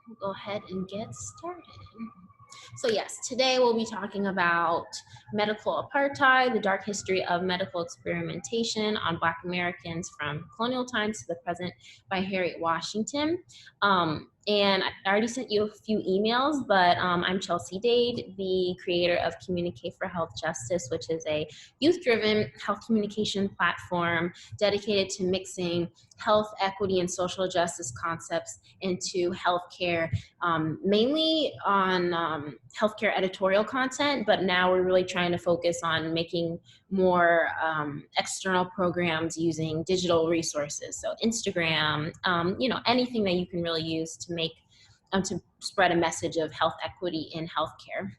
we'll go ahead and get started. So yes, today we'll be talking about medical apartheid, the dark history of medical experimentation on Black Americans from colonial times to the present by Harriet Washington. And I already sent you a few emails, but I'm Chelsea Dade, the creator of Communicate for Health Justice, which is a youth-driven health communication platform dedicated to mixing health equity and social justice concepts into healthcare, mainly on healthcare editorial content, but now we're really trying to focus on making more external programs using digital resources. So Instagram, anything that you can really use to make, to spread a message of health equity in healthcare.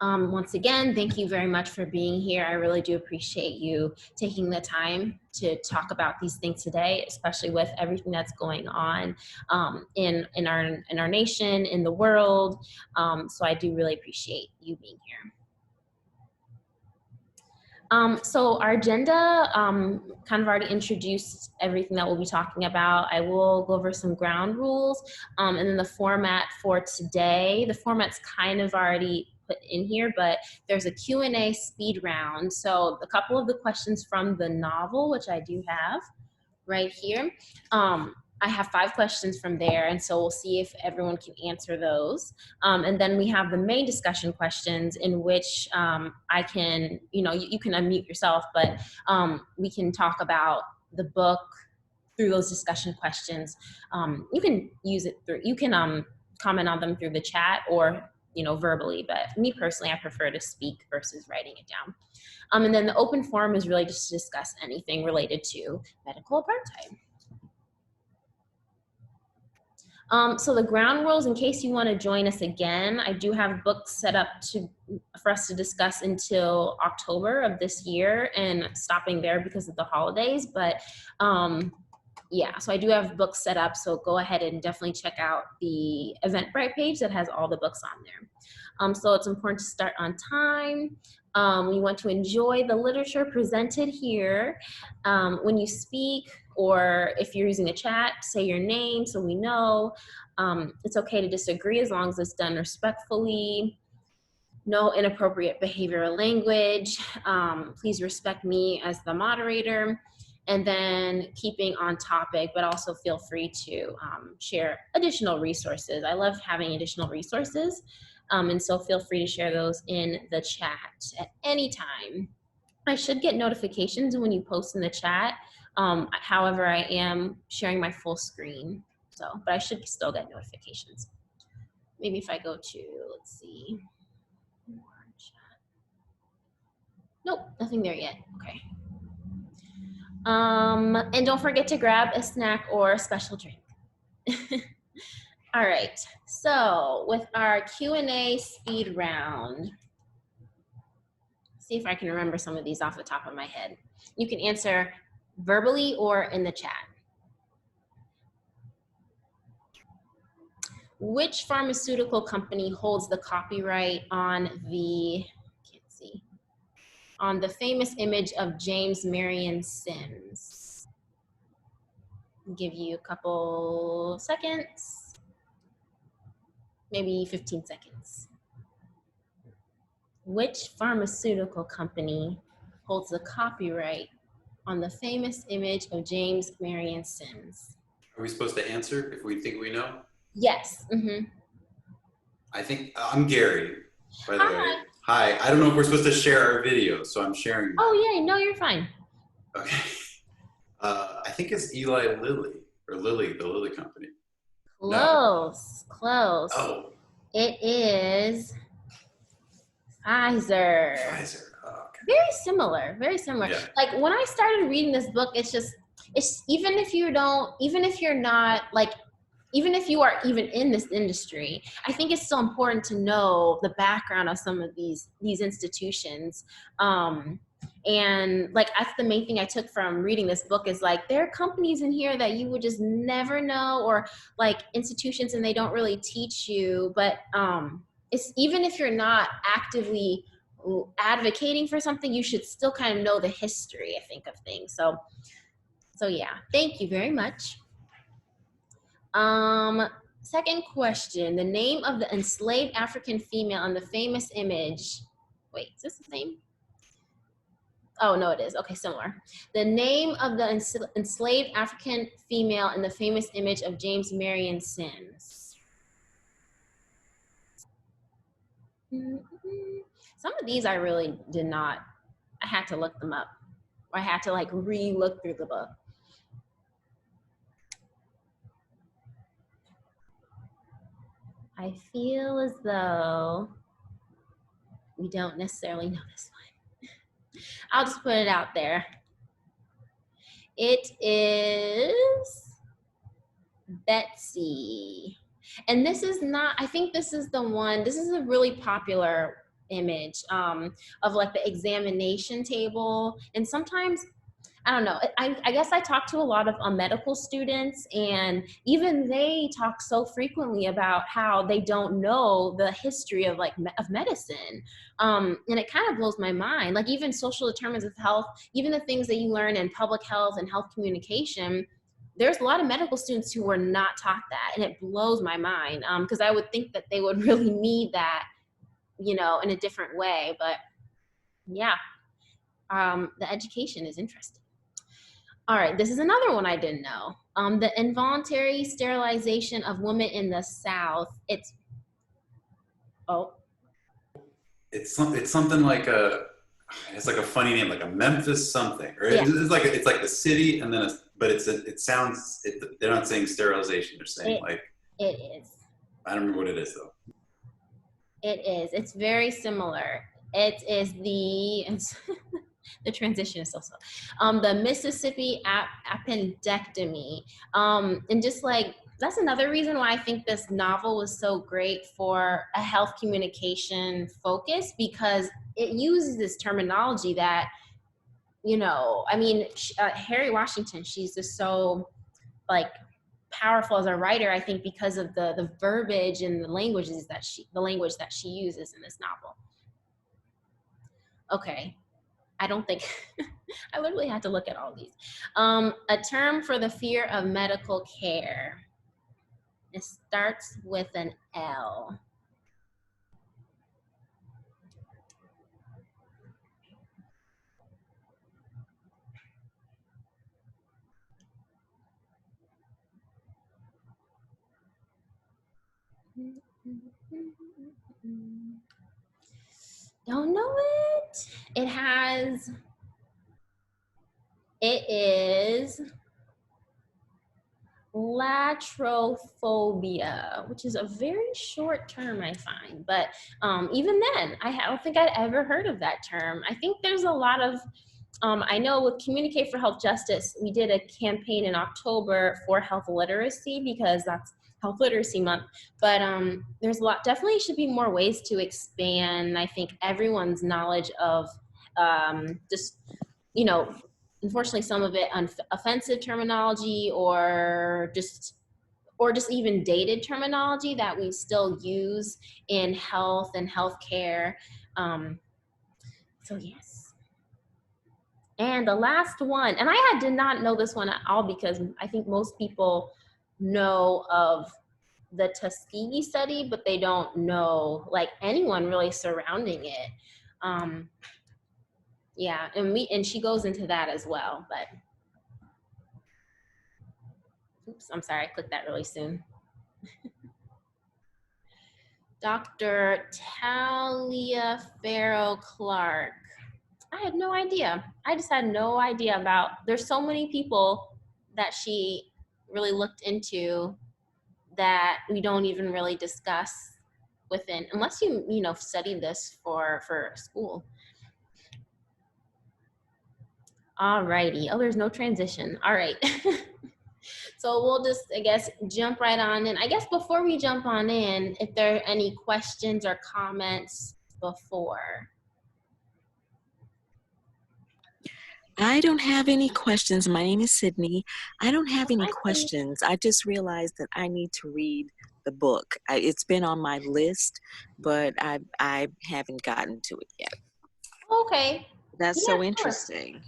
Once again, thank you very much for being here. I really do appreciate you taking the time to talk about these things today, especially with everything that's going on in our nation, in the world. So I do really appreciate you being here. So our agenda kind of already introduced everything that we'll be talking about. I will go over some ground rules, and then the format for today. The format's kind of already put in here, but there's a Q&A speed round. So a couple of the questions from the novel, which I do have right here. I have 5 questions from there, and so we'll see if everyone can answer those. And then we have the main discussion questions in which I can, you can unmute yourself, but we can talk about the book through those discussion questions. You can use it through, you can comment on them through the chat or verbally, but me personally, I prefer to speak versus writing it down. And then the open forum is really just to discuss anything related to medical apartheid. So the ground rules, in case you want to join us again, I do have books set up for us to discuss until October of this year, and stopping there because of the holidays. But yeah, so I do have books set up, so go ahead and definitely check out the Eventbrite page that has all the books on there. So it's important to start on time. You want to enjoy the literature presented here. When you speak, or if you're using a chat, say your name so we know. It's okay to disagree as long as it's done respectfully. No inappropriate behavior or language. Please respect me as the moderator. And then keeping on topic, but also feel free to share additional resources. I love having additional resources. And so feel free to share those in the chat at any time. I should get notifications when you post in the chat. However, I am sharing my full screen, but I should still get notifications. Maybe if I go to, let's see. Nope, nothing there yet. Okay. And don't forget to grab a snack or a special drink. All right, so with our Q&A speed round, see if I can remember some of these off the top of my head. You can answer verbally or in the chat. Which pharmaceutical company holds the copyright on the, on the famous image of James Marion Sims? I'll give you a couple seconds, maybe 15 seconds. Which pharmaceutical company holds the copyright on the famous image of James Marion Sims? Are we supposed to answer if we think we know? Yes. Mm-hmm. I think I'm Gary, by the way. Hi. I don't know if we're supposed to share our video, so I'm sharing. Oh yeah, no, you're fine. Okay. I think it's Eli Lilly, or Lilly, the Lilly company. Close, no. Close. Oh. It is Pfizer. Pfizer. Oh, okay. Very similar, very similar. Yeah. Like when I started reading this book, it's even if you are even in this industry, I think it's still important to know the background of some of these institutions. And like, that's the main thing I took from reading this book, is like, there are companies in here that you would just never know, or like institutions, and they don't really teach you, but it's, even if you're not actively advocating for something, you should still kind of know the history, I think, of things. So yeah, thank you very much. Second question, the name of the enslaved African female in the famous image. Wait, is this the same? Oh, no, it is. Okay, similar. The name of the enslaved African female in the famous image of James Marion Sims. Some of these I really did not, I had to look them up. Or I had to like re-look through the book. I feel as though we don't necessarily know this one. I'll just put it out there. It is Betsy. And this is not, I think this is the one, this is a really popular image of like the examination table. And sometimes, I don't know, I guess I talk to a lot of medical students, and even they talk so frequently about how they don't know the history of like of medicine. And it kind of blows my mind. Like even social determinants of health, even the things that you learn in public health and health communication, there's a lot of medical students who were not taught that, and it blows my mind because I would think that they would really need that, you know, in a different way. But yeah, the education is interesting. All right, this is another one I didn't know. The involuntary sterilization of women in the South. It's something like it's like a funny name, like a Memphis something, or yeah. it's like the city, and then they're not saying sterilization, they're saying it is. I don't remember what it is though. It is. It's very similar. It is the transition is so slow. The Mississippi appendectomy. And just like, that's another reason why I think this novel was so great for a health communication focus, because it uses this terminology that, you know, I mean, Harry Washington, she's just so like powerful as a writer, I think, because of the verbiage and the language that she uses in this novel. Okay. I don't think, I literally had to look at all these. A term for the fear of medical care. It starts with an L. Don't know it. It is Atrophobia, which is a very short term, I find. But even then, I don't think I'd ever heard of that term. I think there's a lot of, I know with Communicate for Health Justice, we did a campaign in October for health literacy, because that's Health Literacy Month. But there's a lot, definitely should be more ways to expand, I think, everyone's knowledge of just, you know, unfortunately some of it offensive terminology or just even dated terminology that we still use in health and healthcare. So yes. And the last one, and I did not know this one at all, because I think most people know of the Tuskegee Study, but they don't know like anyone really surrounding it. Yeah, and she goes into that as well, but oops, I'm sorry, I clicked that really soon. Dr. Talia Farrow Clark. I had no idea. I just had no idea about, there's so many people that she really looked into that we don't even really discuss within, unless you know, study this for school. All righty. Oh, there's no transition. All right. So we'll just, I guess, jump right on in. I guess before we jump on in, if there are any questions or comments before. I don't have any questions. My name is Sydney. I don't have any questions. I just realized that I need to read the book. It's been on my list, but I haven't gotten to it yet. Okay. That's so interesting.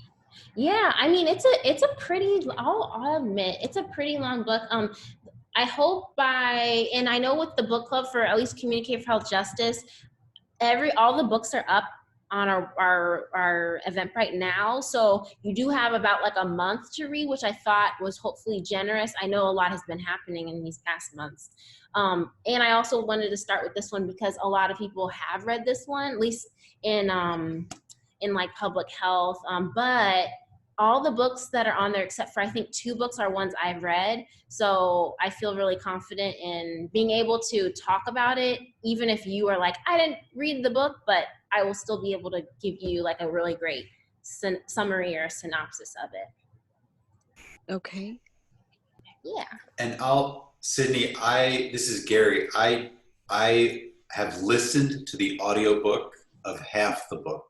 Yeah, I mean, it's a pretty, I'll admit, it's a pretty long book. I hope and I know with the book club for at least Communicate for Health Justice, all the books are up on our Eventbrite now. So you do have about like a month to read, which I thought was hopefully generous. I know a lot has been happening in these past months. And I also wanted to start with this one because a lot of people have read this one, at least in like public health. But all the books that are on there, except for I think 2 books, are ones I've read. So I feel really confident in being able to talk about it, even if you are like, I didn't read the book, but I will still be able to give you like a really great summary or synopsis of it. Okay. Yeah. And Sydney, this is Gary. I have listened to the audiobook of half the book.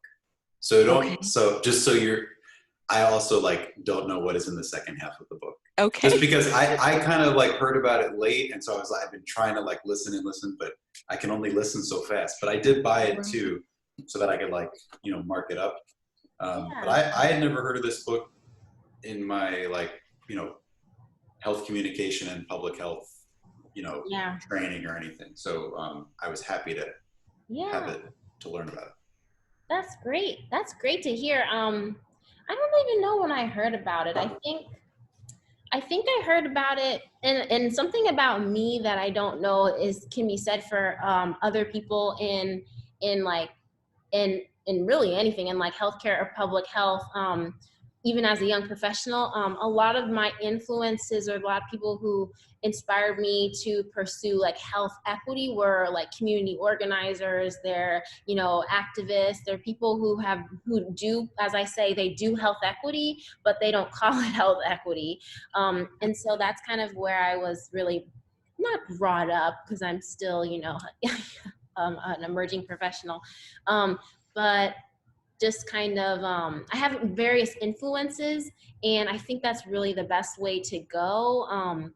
So just so I also like don't know what is in the second half of the book. Okay. Just because I kind of like heard about it late, and so I've been trying to like listen, but I can only listen so fast. But I did buy it too, so that I could like mark it up. But I had never heard of this book in my like health communication and public health training or anything. So I was happy to have it to learn about it. That's great. That's great to hear. I don't even know when I heard about it. I think I heard about it, and something about me that I don't know can be said for other people in really anything in like healthcare or public health. Even as a young professional, a lot of my influences or a lot of people who inspired me to pursue like health equity were like community organizers, they're activists, they're people who do, as I say, they do health equity, but they don't call it health equity. And so that's kind of where I was really not brought up, because I'm still an emerging professional, but just kind of, I have various influences, and I think that's really the best way to go,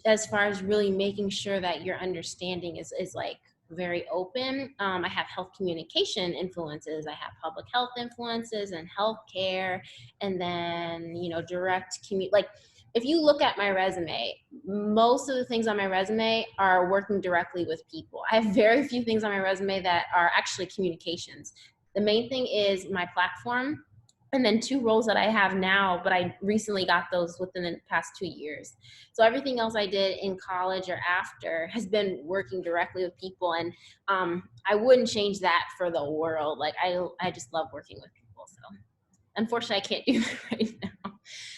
as far as really making sure that your understanding is like very open. I have health communication influences, I have public health influences and healthcare, and then, direct commute. Like, if you look at my resume, most of the things on my resume are working directly with people. I have very few things on my resume that are actually communications. The main thing is my platform, and then 2 roles that I have now, but I recently got those within the past 2 years. So everything else I did in college or after has been working directly with people, and I wouldn't change that for the world. Like, I just love working with people. So unfortunately, I can't do that right now.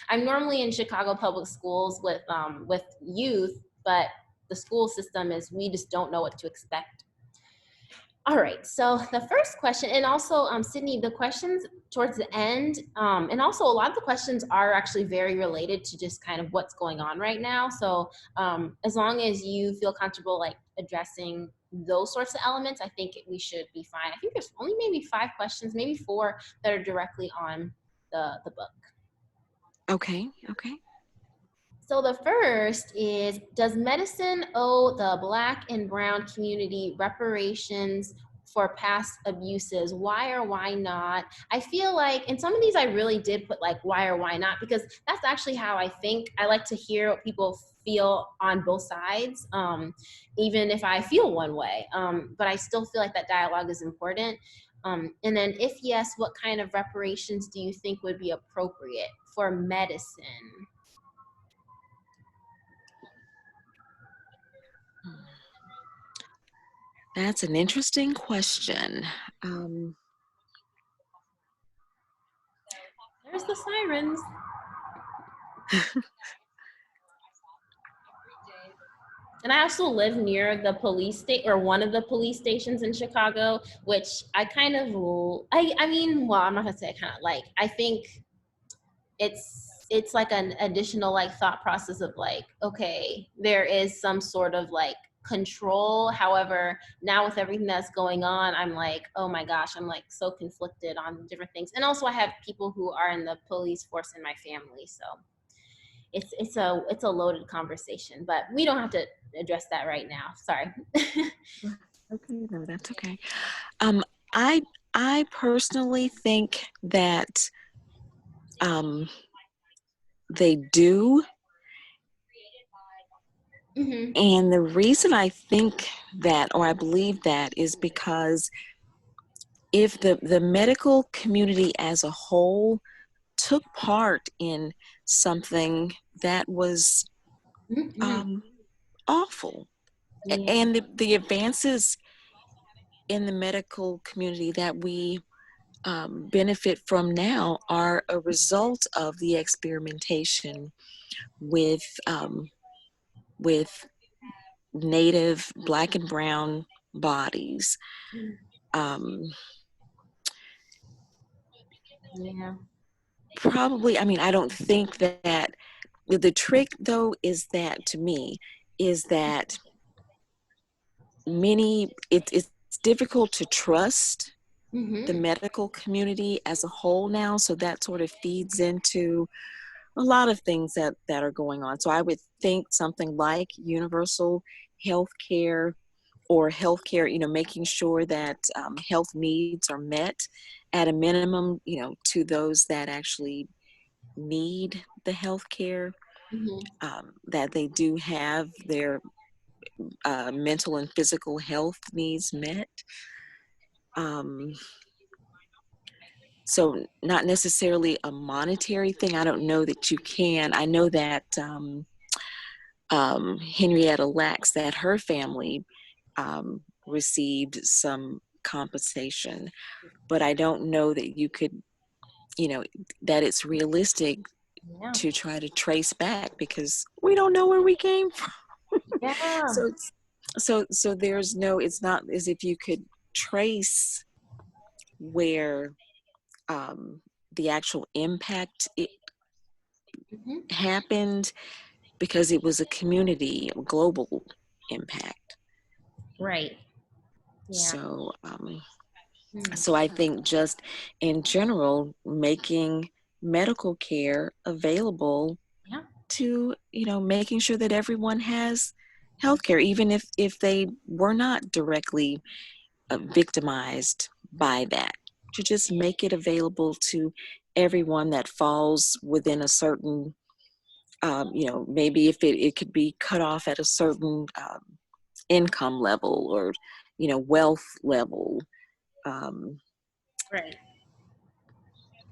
I'm normally in Chicago public schools with youth, but the school system is, we just don't know what to expect. All right, so the first question, and also Sydney, the questions towards the end, and also a lot of the questions are actually very related to just kind of what's going on right now. So as long as you feel comfortable like addressing those sorts of elements, I think we should be fine. I think there's only maybe 5 questions, maybe 4, that are directly on the book. Okay. So the first is, does medicine owe the Black and Brown community reparations for past abuses? Why or why not? I feel like in some of these I really did put like why or why not, because that's actually how I think. I like to hear what people feel on both sides, even if I feel one way. But I still feel like that dialogue is important. And then if yes, what kind of reparations do you think would be appropriate for medicine? That's an interesting question. There's the sirens. And I also live near the police state, or one of the police stations in Chicago, which I kind of, I mean, well, I'm not gonna say I kind of like, I think it's like an additional like thought process of like, okay, there is some sort of like control. However, now with everything that's going on, I'm like, oh my gosh, I'm like so conflicted on different things. And also I have people who are in the police force in my family, so it's a loaded conversation, but we don't have to address that right now. Sorry. Okay, no, that's okay. I personally think that they do. Mm-hmm. And the reason I think that, or I believe that, is because if the medical community as a whole took part in something that was Mm-hmm. awful, Yeah. and the advances in the medical community that we benefit from now are a result of the experimentation with with native Black and brown bodies. Um, Yeah. Probably, I mean, I don't think that the trick, though, is that, to me, is that it's difficult to trust the Mm-hmm. medical community as a whole now. So that sort of feeds into a lot of things that are going on. So I would think something like universal health care, or healthcare, making sure that health needs are met at a minimum, to those that actually need the health care, Mm-hmm. that they do have their mental and physical health needs met. Um, so not necessarily a monetary thing. I don't know that you can. I know that Henrietta Lacks, that her family received some compensation, but I don't know that you could, that it's realistic Yeah. to try to trace back, because we don't know where we came from. Yeah. So it's so there's no, it's not as if you could trace where the actual impact it Mm-hmm. happened, because it was a community, a global impact. Right. Yeah. So Mm. so I think just in general, making medical care available Yeah. to, making sure that everyone has healthcare, even if they were not directly victimized by that, to just make it available to everyone that falls within a certain, maybe if it could be cut off at a certain income level, or, wealth level. Um, Right.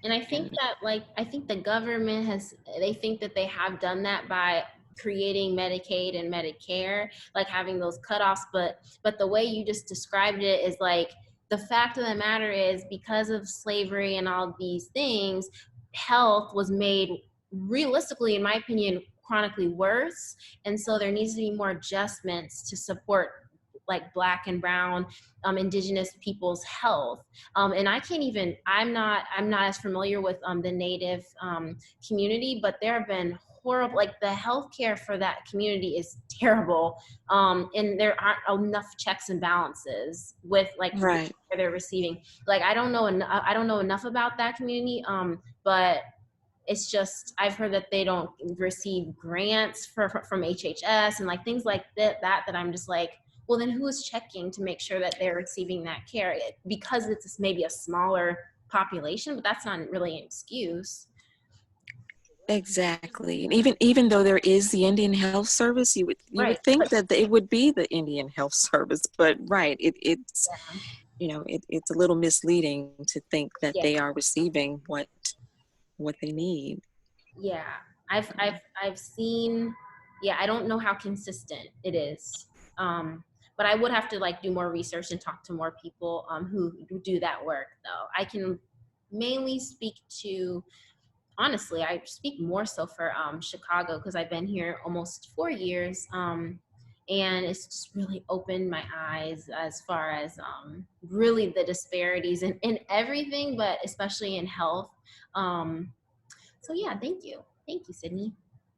And I think and that, like, I think the government they think that they have done that by creating Medicaid and Medicare, like having those cutoffs. But the way you just described it is like, the fact of the matter is, because of slavery and all these things, health was made, realistically, in my opinion, chronically worse. And so there needs to be more adjustments to support like Black and brown, indigenous people's health. And I can't even, I'm not as familiar with the native community, but there have been horrible, like the healthcare for that community is terrible. And there aren't enough checks and balances with like right. where they're receiving. Like I don't know enough about that community, but it's just, I've heard that they don't receive grants from HHS and like things like that I'm just like, well, then who is checking to make sure that they're receiving that care? Because it's maybe a smaller population, but that's not really an excuse. Exactly. And even though there is the Indian Health Service, you would Right. think But that it would be the Indian Health Service, but right, it's it's a little misleading to think that yeah, they are receiving what they need. yeah. I've seen, yeah, I don't know how consistent it is. But I would have to like do more research and talk to more people who do that work though. I can mainly speak to, honestly, I speak more so for Chicago because I've been here almost 4 years. And it's just really opened my eyes as far as really the disparities in everything, but especially in health. Um, so yeah, thank you. Thank you, Sydney.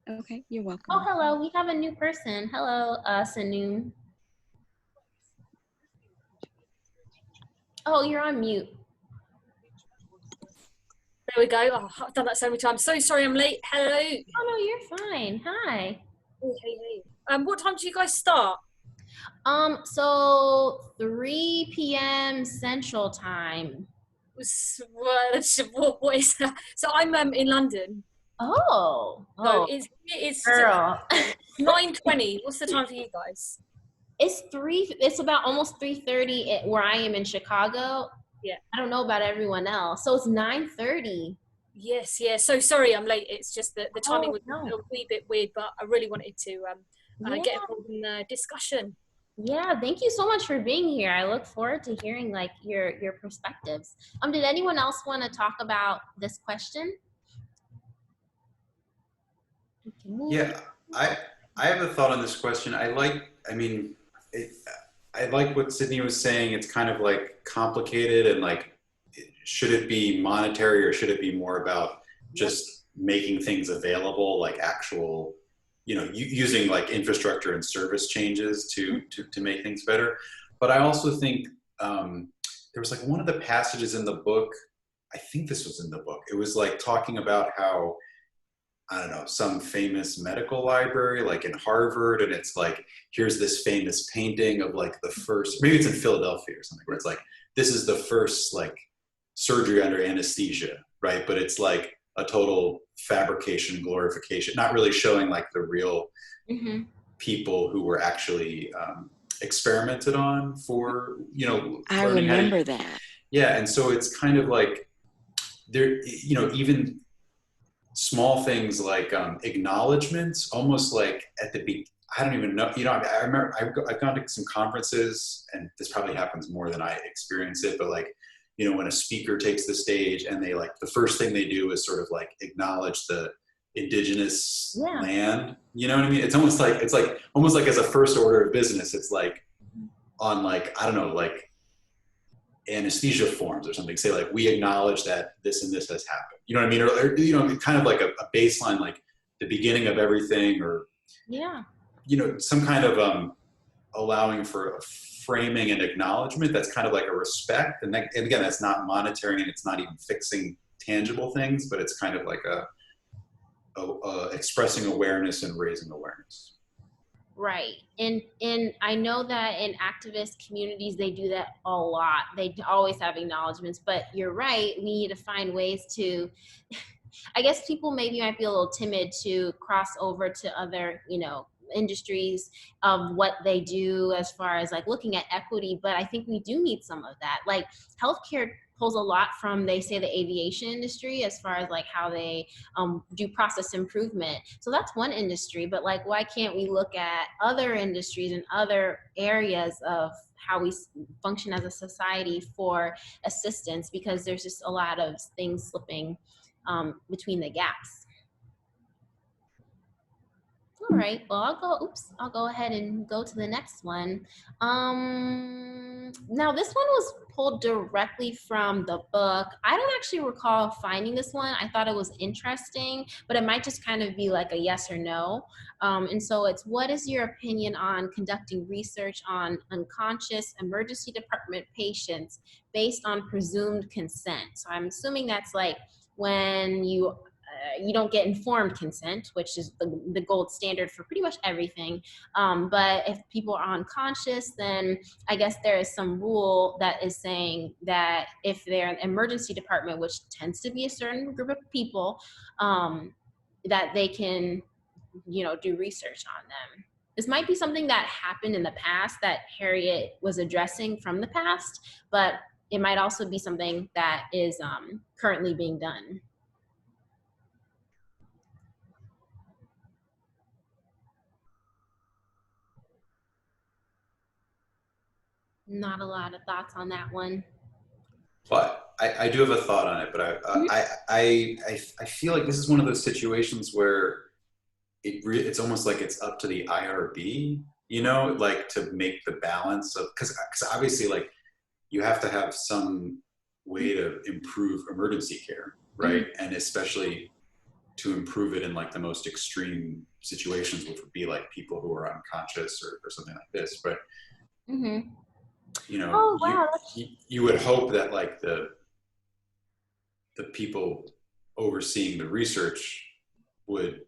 Okay, you're Oh, welcome. hello. We have a new person. Hello, Sanoom. Oh, you're on mute. There we go. Oh, I've done that so many times. So sorry I'm late. Hello. Oh, no, you're fine. Hi. Oh, hey, hey. What time do you guys start? So 3 p.m. Central Time. What is that? So I'm in London. Oh, So oh, it's girl. 9:20. What's the time for you guys? It's about almost 3:30 where I am in Chicago. Yeah. I don't know about everyone else. So it's 9:30. Yes, yeah. So sorry I'm late. It's just that the timing was No. a wee bit weird, but I really wanted to Yeah. get involved in the discussion. Yeah, thank you so much for being here. I look forward to hearing like your perspectives. Did anyone else want to talk about this question? Yeah, I have a thought on this question. I mean, I like what Sydney was saying. It's kind of like complicated and like, should it be monetary or should it be more about just making things available, like actual, using like infrastructure and service changes to make things better. But I also think there was like one of the passages in the book, I think this was in the book, it was like talking about how, I don't know, some famous medical library, like in Harvard, and it's like, here's this famous painting of like the first, maybe it's in Philadelphia or something, where it's like, this is the first like surgery under anesthesia, right? But it's like a total fabrication, glorification, not really showing like the real people who were actually experimented on for, I learning remember that. Yeah, and so it's kind of like, there, even small things like acknowledgements, almost like at the I don't even know, I remember I've gone to some conferences, and this probably happens more than I experience it, but like, when a speaker takes the stage and they like, the first thing they do is sort of like acknowledge the indigenous land, you know what I mean? It's almost like as a first order of business, it's like on like, I don't know, like anesthesia forms or something, say like, we acknowledge that this and this has happened, you know what I mean? Or kind of like a baseline, like the beginning of everything, or some kind of allowing for a framing and acknowledgement that's kind of like a respect, and again, that's not monetary and it's not even fixing tangible things, but it's kind of like a expressing awareness and raising awareness. Right. And I know that in activist communities, they do that a lot. They always have acknowledgements, but you're right. We need to find ways to, I guess people maybe might be a little timid to cross over to other, industries of what they do as far as like looking at equity. But I think we do need some of that. Like healthcare pulls a lot from, they say, the aviation industry as far as like how they do process improvement. So that's one industry, but like, why can't we look at other industries and other areas of how we function as a society for assistance? Because there's just a lot of things slipping between the gaps. All right, well, I'll go ahead and go to the next one. Now this one was pulled directly from the book. I don't actually recall finding this one. I thought it was interesting, but it might just kind of be like a yes or no. And so it's, what is your opinion on conducting research on unconscious emergency department patients based on presumed consent? So I'm assuming that's like when you don't get informed consent, which is the gold standard for pretty much everything. But if people are unconscious, then I guess there is some rule that is saying that if they're an emergency department, which tends to be a certain group of people, that they can, do research on them. This might be something that happened in the past that Harriet was addressing from the past, but it might also be something that is currently being done. Not a lot of thoughts on that one. But I do have a thought on it, but I feel like this is one of those situations where it's almost like it's up to the IRB, like to make the balance of, because obviously like you have to have some way to improve emergency care, right? And especially to improve it in like the most extreme situations, which would be like people who are unconscious or something like this. But you would hope that like the people overseeing the research would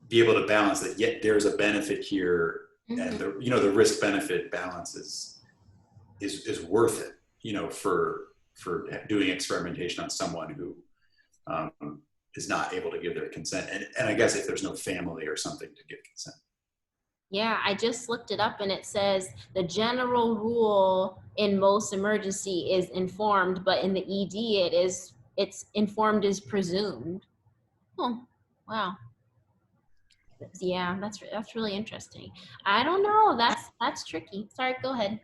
be able to balance that. Yet there's a benefit here, and the risk benefit balance is worth it, for doing experimentation on someone who is not able to give their consent. And I guess if there's no family or something to give consent. Yeah, I just looked it up and it says the general rule in most emergency is informed, but in the ED it's informed is presumed. Oh, wow. Yeah, that's really interesting. I don't know. That's tricky. Sorry, go ahead.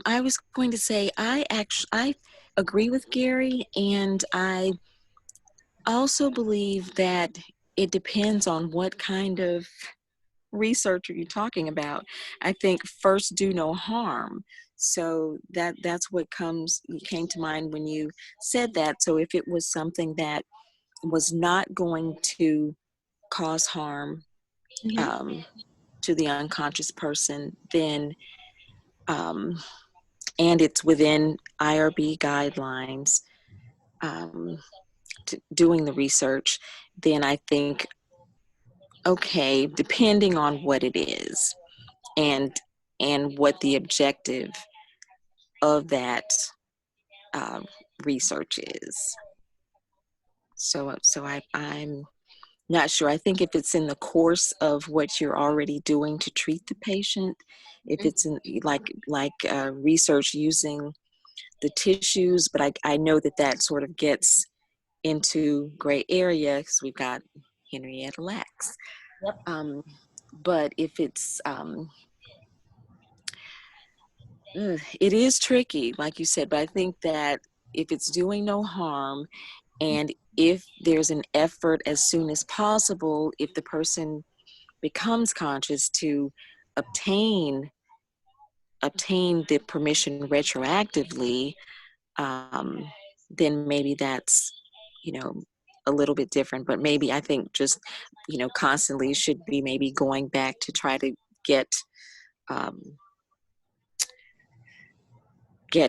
I was going to say I agree with Gary, and I also believe that it depends on what kind of research are you talking about. I think first do no harm. So that's what came to mind when you said that. So if it was something that was not going to cause harm to the unconscious person, then and it's within IRB guidelines, doing the research, then I think, okay, depending on what it is and what the objective of that research is. So I'm not sure. I think if it's in the course of what you're already doing to treat the patient, if it's in like research using the tissues, but I know that sort of gets into gray area because we've got Henrietta Lacks. Yep. But if it's it is tricky, like you said, but I think that if it's doing no harm, and if there's an effort as soon as possible, if the person becomes conscious, to obtain the permission retroactively, then maybe that's, a little bit different. But maybe I think just, constantly should be maybe going back to try to get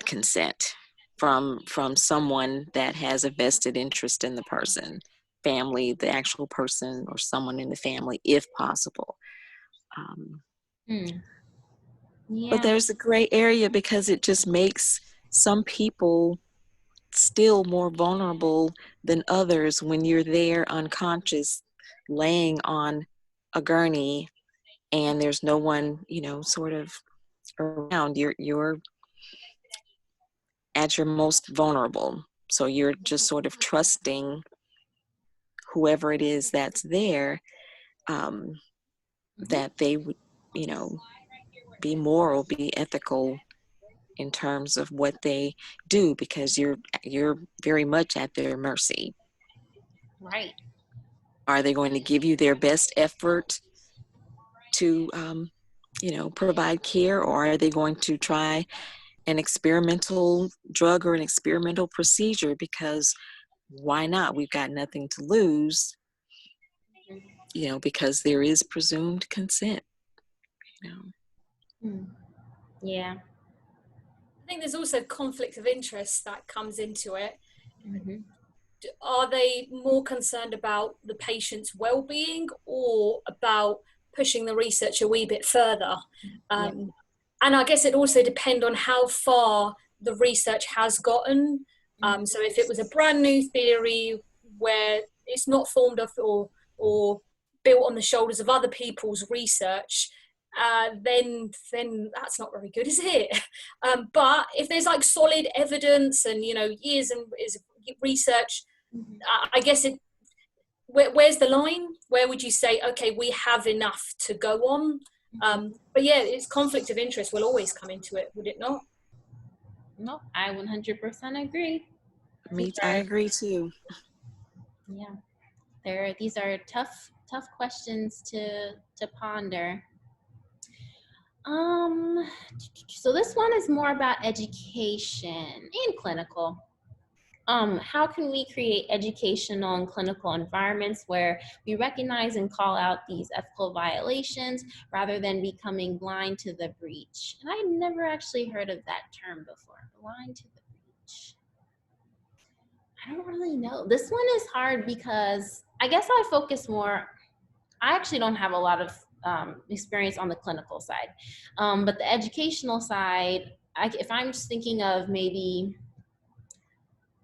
consent from someone that has a vested interest in the person, family, the actual person, or someone in the family, if possible. But Yeah. there's a gray area because it just makes some people still more vulnerable than others when you're there unconscious, laying on a gurney, and there's no one, sort of around. You're at your most vulnerable. So you're just sort of trusting whoever it is that's there, that they would, be moral, be ethical in terms of what they do, because you're very much at their mercy. Right. Are they going to give you their best effort to, provide care, or are they going to try an experimental drug or an experimental procedure? Because why not? We've got nothing to lose, because there is presumed consent. Yeah. I think there's also conflict of interest that comes into it. Mm-hmm. Are they more concerned about the patient's well-being or about pushing the research a wee bit further? And I guess it also depends on how far the research has gotten. So if it was a brand new theory where it's not formed of or built on the shoulders of other people's research, then that's not very good, is it? But if there's like solid evidence and years and research, I guess where's the line? Where would you say, okay, we have enough to go on? But yeah, it's conflict of interest will always come into it, would it not? No, I 100% agree. I agree too. Yeah, these are tough questions to ponder. So this one is more about education and clinical. How can we create educational and clinical environments where we recognize and call out these ethical violations rather than becoming blind to the breach? And I never actually heard of that term before, blind to the breach. I don't really know. This one is hard because I guess I actually don't have a lot of experience on the clinical side, but the educational side, if I'm just thinking of maybe,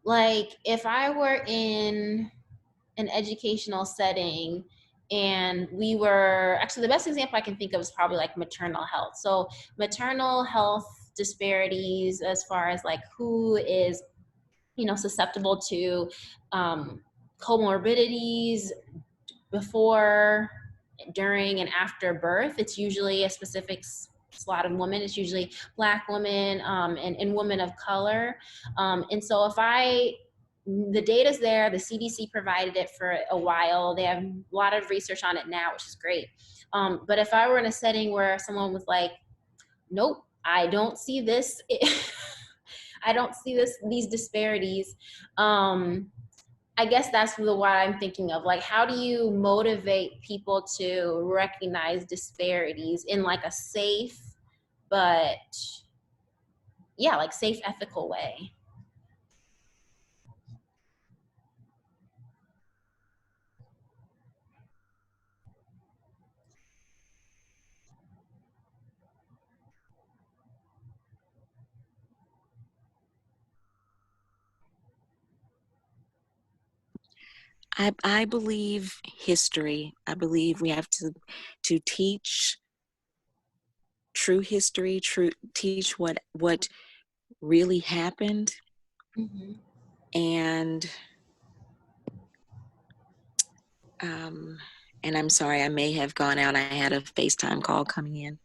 like if I were in an educational setting, and we were actually, the best example I can think of is probably like maternal health. So maternal health disparities as far as like who is, you know, susceptible to comorbidities before, during, and after birth. It's usually a specific slot of women. It's usually Black women, and women of color. And so the data's there, the CDC provided it for a while. They have a lot of research on it now, which is great. But if I were in a setting where someone was like, nope, I don't see this, I don't see these disparities. I guess that's what I'm thinking of. Like, how do you motivate people to recognize disparities in like a safe, but yeah, like safe, ethical way? I believe history. I believe we have to teach true history, teach what really happened. Mm-hmm. And and I'm sorry, I may have gone out. I had a FaceTime call coming in.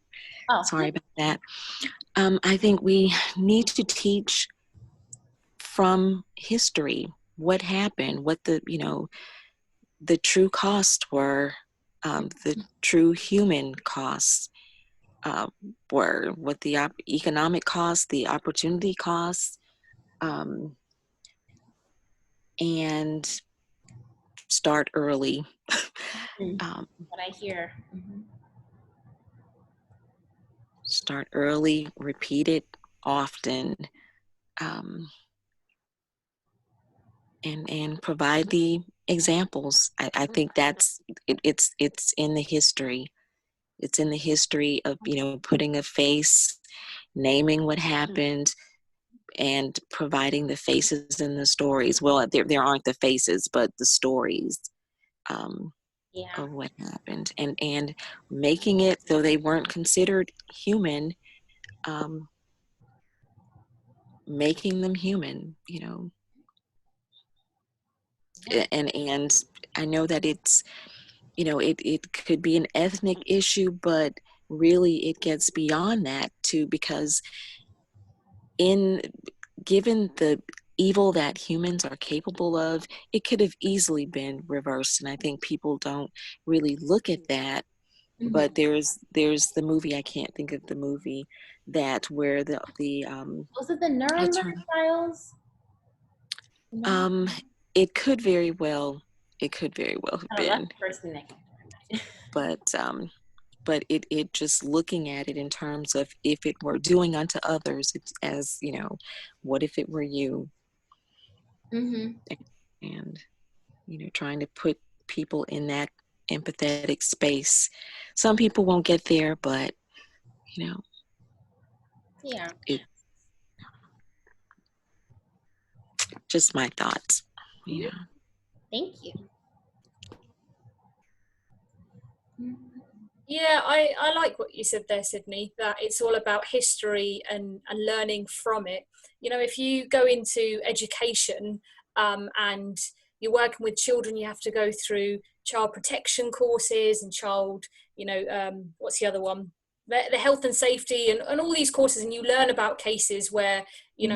Oh, sorry about that. I think we need to teach from history what happened, what the true costs were, the true human costs were, what the economic costs, the opportunity costs, and start early. what I hear. Mm-hmm. Start early, repeat it often, and provide the examples. I think that's it's in the history. It's in the history of putting a face, naming what happened, and providing the faces and the stories. Well, there aren't the faces, but the stories of what happened, and making it so they weren't considered human, making them human, and I know that it's it could be an ethnic issue, but really it gets beyond that too, because given the evil that humans are capable of, it could have easily been reversed. And I think people don't really look at that. Mm-hmm. But there's the movie, I can't think of the movie, that where the was it the Nuremberg trials? It could very well have been. That's the first thing that came to mind. But it just looking at it in terms of, if it were doing unto others, it's as what if it were you? Mm-hmm. And trying to put people in that empathetic space. Some people won't get there, but yeah, just my thoughts. Thank you. Yeah, I like what you said there, Sydney, that it's all about history and learning from it. If you go into education and you're working with children, you have to go through child protection courses and what's the other one? The health and safety and all these courses, and you learn about cases where,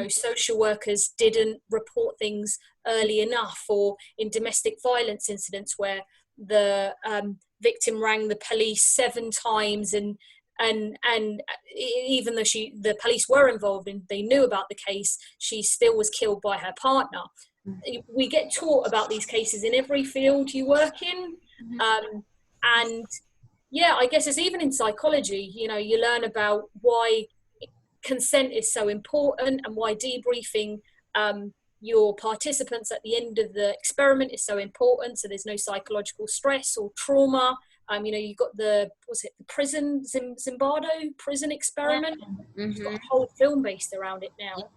social workers didn't report things early enough, or in domestic violence incidents where the victim rang the police 7 times, and even though the police were involved and they knew about the case, she still was killed by her partner. We get taught about these cases in every field you work in. And yeah, I guess it's even in psychology, you learn about why consent is so important, and why debriefing your participants at the end of the experiment is so important, so there's no psychological stress or trauma. You've got the prison, Zimbardo prison experiment. Mm-hmm. You've got a whole film based around it now,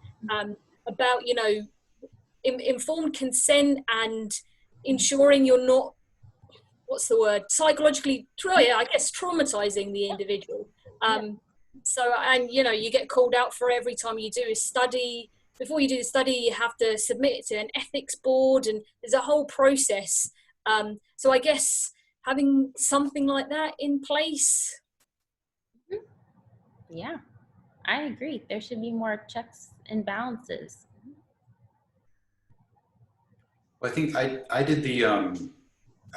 about informed consent and ensuring you're not, what's the word, psychologically, I guess, traumatizing the individual. So, and you know, you get called out for every time you do a study. Before you do the study, you have to submit it to an ethics board, and there's a whole process. So I guess having something like that in place. Yeah, I agree. There should be more checks and balances. Well, I think I did the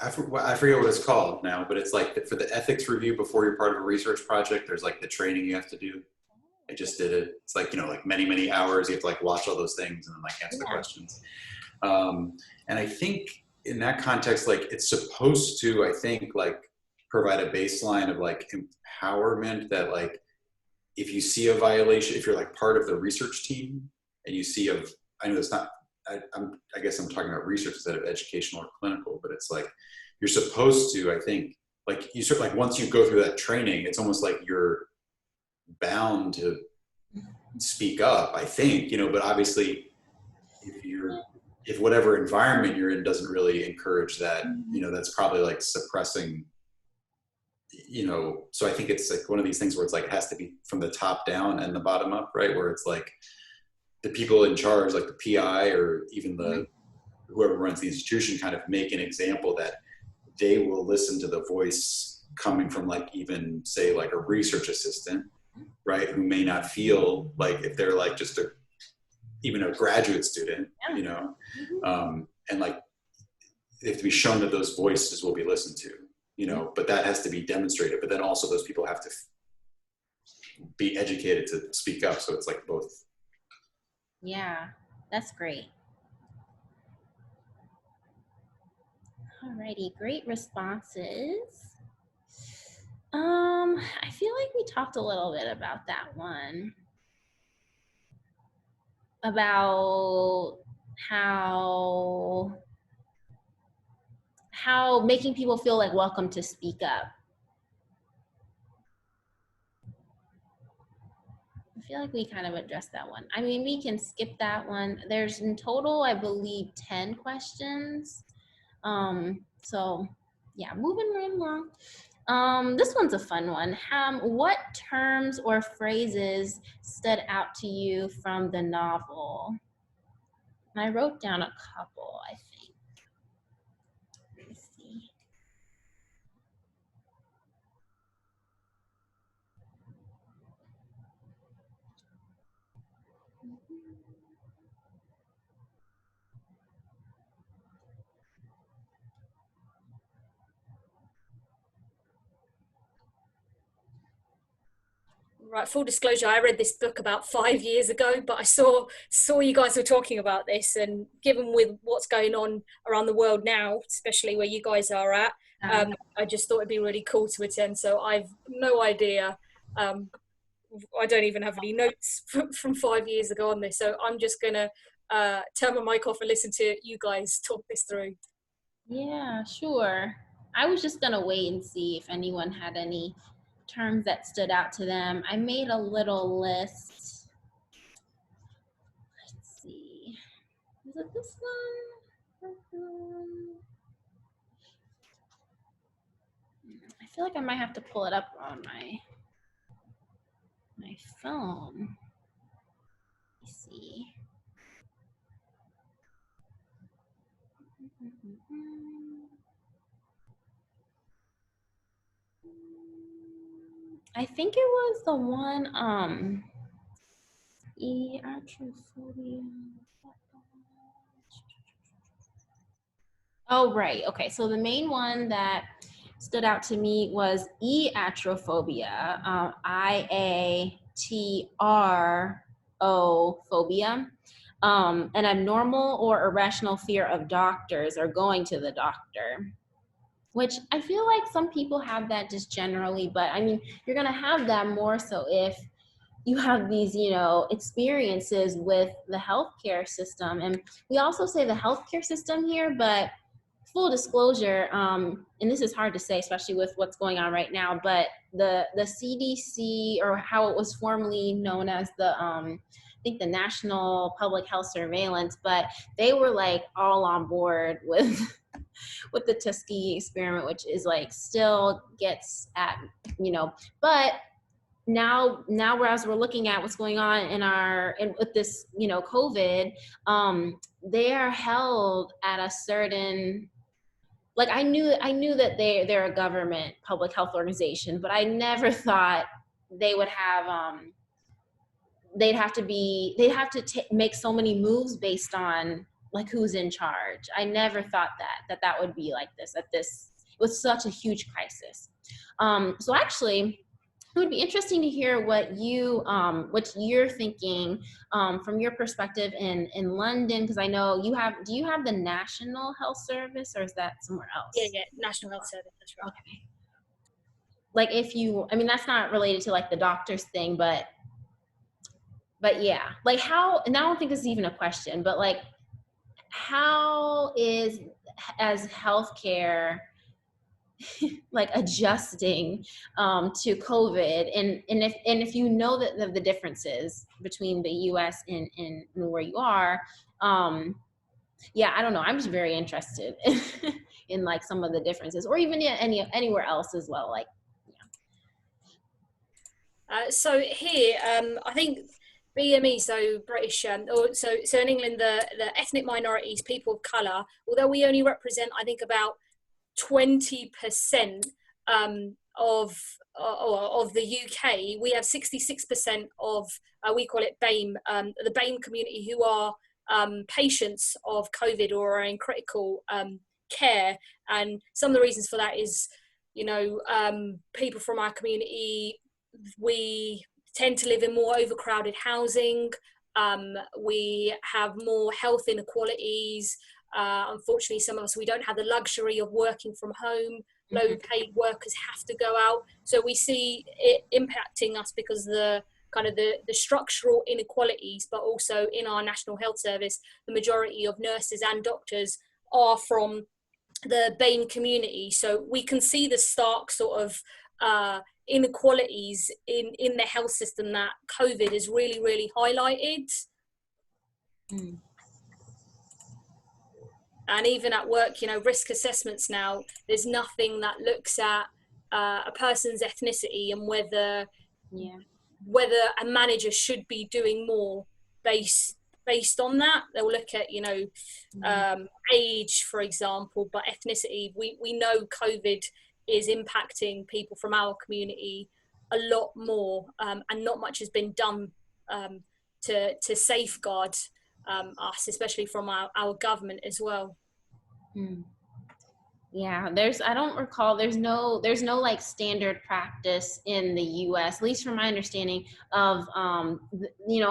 I forget what it's called now, but it's like for the ethics review before you're part of a research project. There's like the training you have to do. I just did it. It's like, you know, like many hours. You have to like watch all those things and then like answer the questions. And I think in that context, like it's supposed to, I think, like provide a baseline of like empowerment that like if you see a violation, if you're like part of the research team and you see I know it's not, I guess I'm talking about research instead of educational or clinical, but it's like you're supposed to, I think, like you sort of like once you go through that training, it's almost like you're bound to speak up, I think, you know, but obviously if whatever environment you're in doesn't really encourage that, you know, that's probably like suppressing, you know, so I think it's like one of these things where it's like, it has to be from the top down and the bottom up, right? Where it's like the people in charge, like the PI or even the, whoever runs the institution kind of make an example that they will listen to the voice coming from like even say like a research assistant, right? Who may not feel like if they're like just even a graduate student, you know, and like they have to be shown that those voices will be listened to, you know, but that has to be demonstrated. But then also those people have to be educated to speak up. So it's like both. Yeah, that's great. Alrighty, great responses. I feel like we talked a little bit about that one. About how making people feel like welcome to speak up. I feel like we kind of addressed that one. I mean, we can skip that one. There's in total, I believe, 10 questions. So yeah, moving right along. This one's a fun one. What terms or phrases stood out to you from the novel? And I wrote down a couple, I think. Let me see. Right, full disclosure, I read this book about 5 years ago, but I saw you guys were talking about this, and given with what's going on around the world now, especially where you guys are at, I just thought it'd be really cool to attend. So I've no idea. I don't even have any notes from 5 years ago on this. So I'm just gonna turn my mic off and listen to you guys talk this through. Yeah, sure. I was just gonna wait and see if anyone had any terms that stood out to them. I made a little list. Let's see. Is it this one? I feel like I might have to pull it up on my phone. Let's see. I think it was the one, Atrophobia. Oh, right. Okay. So the main one that stood out to me was Atrophobia, IATRO phobia, an abnormal or irrational fear of doctors or going to the doctor. Which I feel like some people have that just generally, but I mean, you're gonna have that more so if you have these, you know, experiences with the healthcare system. And we also say the healthcare system here, but full disclosure, and this is hard to say, especially with what's going on right now, but the CDC, or how it was formerly known as the, I think the National Public Health Surveillance, but they were like all on board with with the Tuskegee experiment, which is like still gets at, but now whereas we're looking at what's going on with this, COVID, they are held at a certain, like I knew that they're a government public health organization, but I never thought they would have, they'd have to make so many moves based on like who's in charge. I never thought that would be like this, it was such a huge crisis. So actually, it would be interesting to hear what you're thinking from your perspective in London, because I know do you have the National Health Service, or is that somewhere else? Yeah, National Health Service, that's right. Okay. Like that's not related to like the doctors thing, but yeah, like how, and I don't think this is even a question, but like how is, as healthcare, like adjusting to COVID, and if you know that the differences between the US and where you are, yeah, I don't know, I'm just very interested in like some of the differences, or even anywhere else as well, like so here, I think BME, so British, so in England, the ethnic minorities, people of colour, although we only represent, I think, about 20% of the UK, we have 66% of, we call it BAME, the BAME community, who are patients of COVID or are in critical care. And some of the reasons for that is, people from our community, we tend to live in more overcrowded housing. We have more health inequalities. Unfortunately, some of us, we don't have the luxury of working from home. Low paid workers have to go out. So we see it impacting us because the structural inequalities, but also in our National Health Service, the majority of nurses and doctors are from the BAME community. So we can see the stark sort of inequalities in the health system that COVID has really, really highlighted. And even at work, risk assessments now, there's nothing that looks at a person's ethnicity and whether a manager should be doing more based on that. They'll look at, age, for example, but ethnicity, we know COVID is impacting people from our community a lot more, and not much has been done to safeguard us, especially from our government as well. Yeah, I don't recall, there's no like standard practice in the US, at least from my understanding of,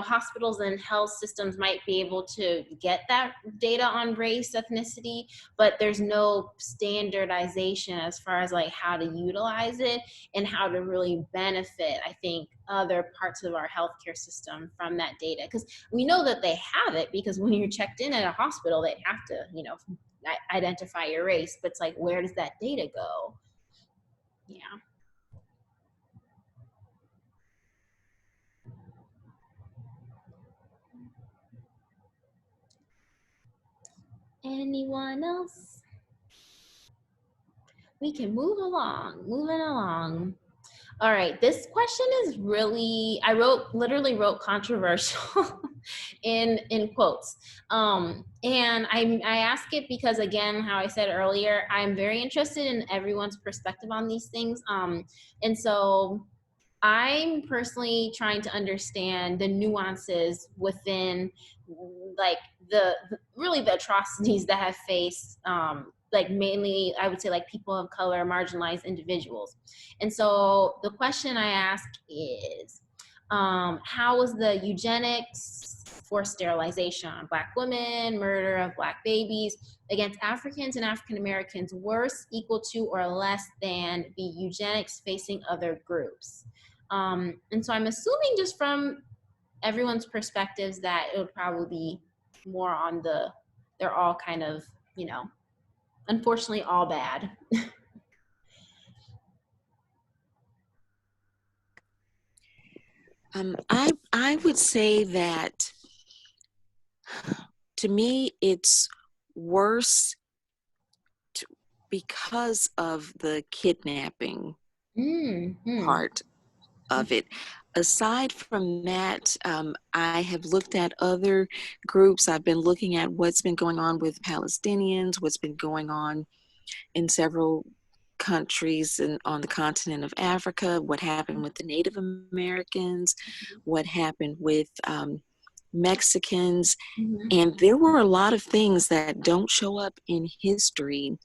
hospitals and health systems might be able to get that data on race, ethnicity, but there's no standardization as far as like how to utilize it and how to really benefit, I think, other parts of our healthcare system from that data. Because we know that they have it, because when you're checked in at a hospital, they have to, identify your race, but it's like, where does that data go? Yeah. Anyone else? We can moving along. All right, this question is really, I literally wrote controversial in quotes. And I ask it because, again, how I said earlier, I'm very interested in everyone's perspective on these things. And so I'm personally trying to understand the nuances within like the atrocities that have faced, like mainly, I would say, like people of color, marginalized individuals. And so the question I ask is, how was the eugenics, forced sterilization on Black women, murder of Black babies against Africans and African Americans worse, equal to, or less than the eugenics facing other groups? And so I'm assuming, just from everyone's perspectives, that it would probably be more on they're all kind of, unfortunately all bad. I would say that to me it's worse because of the kidnapping part of it. Aside from that, I have looked at other groups. I've been looking at what's been going on with Palestinians, what's been going on in several countries on the continent of Africa, what happened with the Native Americans, what happened with Mexicans. And there were a lot of things that don't show up in history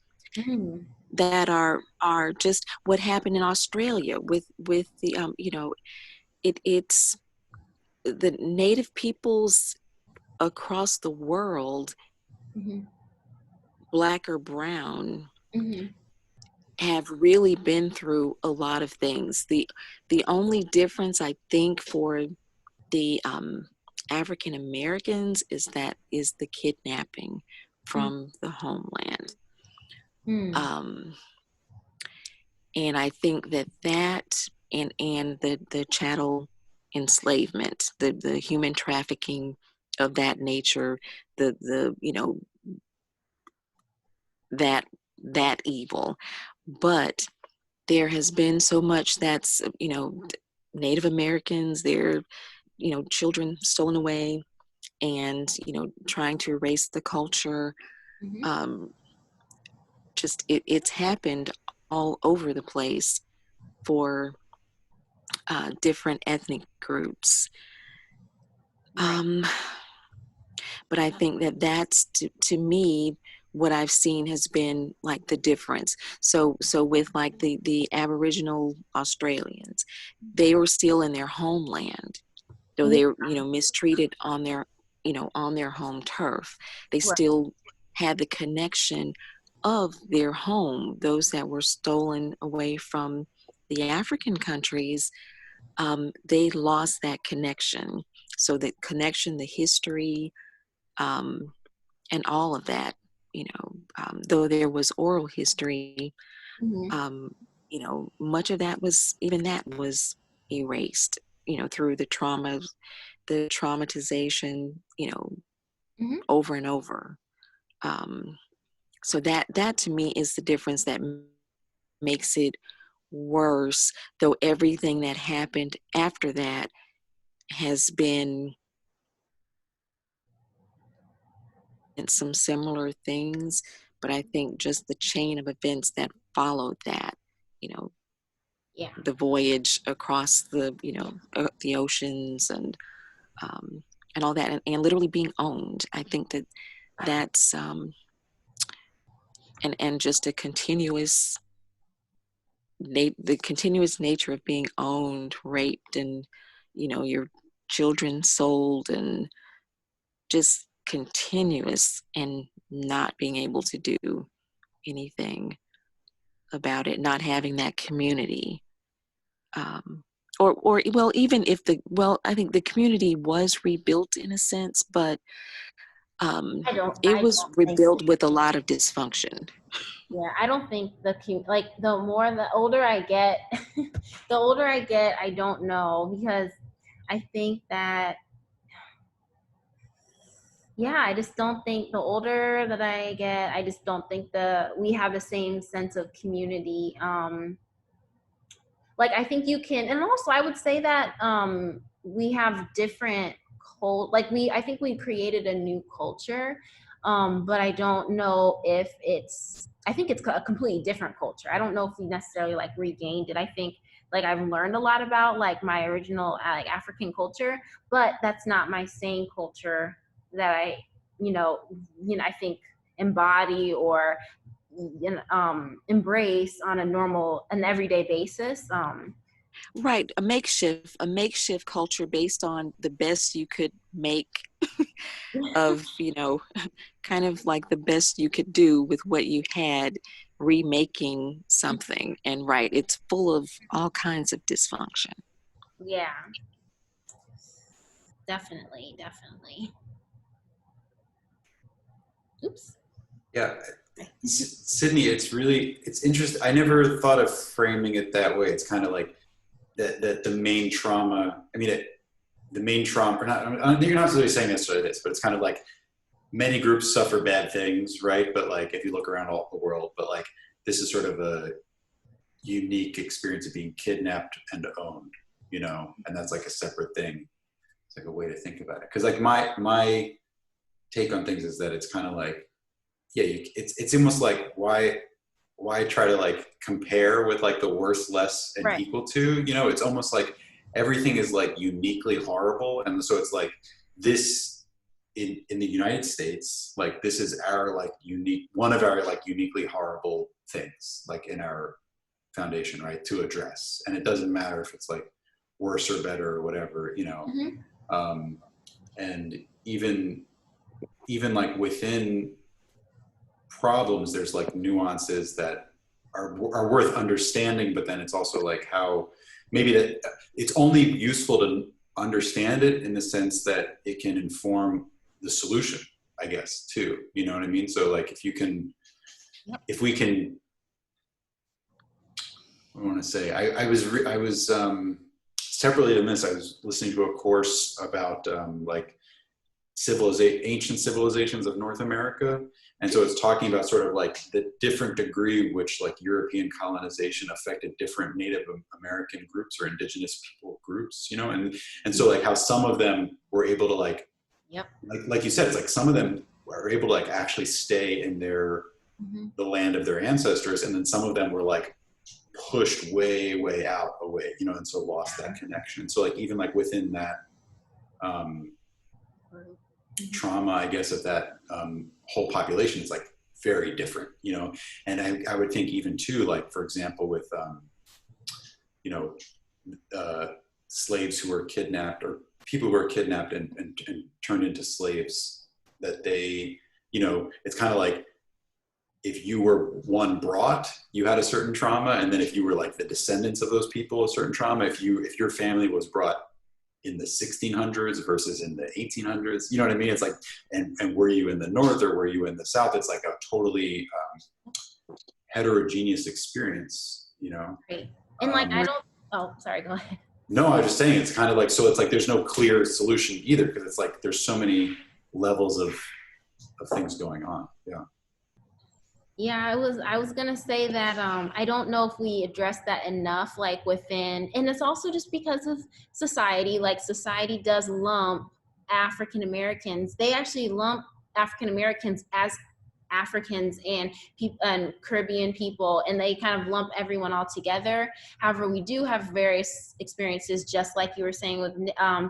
that are just what happened in Australia with the it's the native peoples across the world, black or brown, have really been through a lot of things. The only difference I think for the African Americans is the kidnapping from the homeland. And I think that and the chattel enslavement, the human trafficking of that nature, the that evil. But there has been so much that's Native Americans, their children stolen away, and trying to erase the culture. Just it's happened all over the place for different ethnic groups. But I think that's to me what I've seen has been like the difference. So with like the Aboriginal Australians, they were still in their homeland, though they were mistreated on their home turf. They still had the connection of their home. Those that were stolen away from the African countries, they lost that connection. So the connection, the history, and all of that, though there was oral history, much of that was erased, through the trauma, the traumatization, over and over. So that to me is the difference that makes it worse, though everything that happened after that has been some similar things, but I think just the chain of events that followed that, the voyage across the the oceans and all that, and literally being owned. I think that's and just a continuous the continuous nature of being owned, raped, and your children sold, and just continuous, and not being able to do anything about it, not having that community. Or well, even if I think the community was rebuilt in a sense, but it was rebuilt with a lot of dysfunction. Yeah, I don't think the older I get, I don't know, because I think that, I just don't think the older that I get, I just don't think we have the same sense of community. Like I think you can, and also I would say that we have different I think we created a new culture, but I don't know if I think it's a completely different culture. I don't know if we necessarily like regained it. I think like I've learned a lot about like my original like African culture, but that's not my same culture that I I think embody or embrace on an everyday basis. Right, a makeshift culture based on the best you could make of kind of like the best you could do with what you had, remaking something. And right, it's full of all kinds of dysfunction. Yeah, definitely. Oops. Yeah, Sydney, it's interesting. I never thought of framing it that way. It's kind of like that the main trauma, the main trauma, or not, you're not really saying necessarily this, but it's kind of like many groups suffer bad things, right? But like, if you look around all the world, but like, this is sort of a unique experience of being kidnapped and owned, and that's like a separate thing. It's like a way to think about it. Cause like my take on things is that it's kind of like, yeah, it's almost like why try to like compare with like the worst, less, and Right. equal to, it's almost like everything is like uniquely horrible. And so it's like this in the United States, like this is our like one of our like uniquely horrible things, like in our foundation, right, to address. And it doesn't matter if it's like worse or better or whatever, and even like within problems, there's like nuances that are worth understanding, but then it's also like how maybe that it's only useful to understand it in the sense that it can inform the solution, I guess, too. You know what I mean? So like if we can, I want to say, I was separately than this, I was listening to a course about like ancient civilizations of North America. And so it's talking about sort of like the different degree which like European colonization affected different Native American groups or indigenous people groups, and so like how some of them were able to like, like you said, it's like some of them were able to like actually stay in the land of their ancestors. And then some of them were like pushed way, way out away, and so lost that connection. So like even like within that, trauma, I guess, of that whole population is like very different, and I would think even too, like, for example, with, slaves who were kidnapped or people who were kidnapped and turned into slaves, that they, it's kind of like if you were one brought, you had a certain trauma. And then if you were like the descendants of those people, a certain trauma. If your family was brought in the 1600s versus in the 1800s, you know what I mean? It's like, and were you in the North or were you in the South? It's like a totally heterogeneous experience, Right. And like, sorry, go ahead. No, I was just saying, it's kind of like, so it's like, there's no clear solution either, because it's like, there's so many levels of things going on. Yeah. Yeah, I was gonna say that I don't know if we address that enough, like within, and it's also just because of society. Like society does lump African Americans. They actually lump African Americans as Africans and Caribbean people, and they kind of lump everyone all together. However, we do have various experiences, just like you were saying with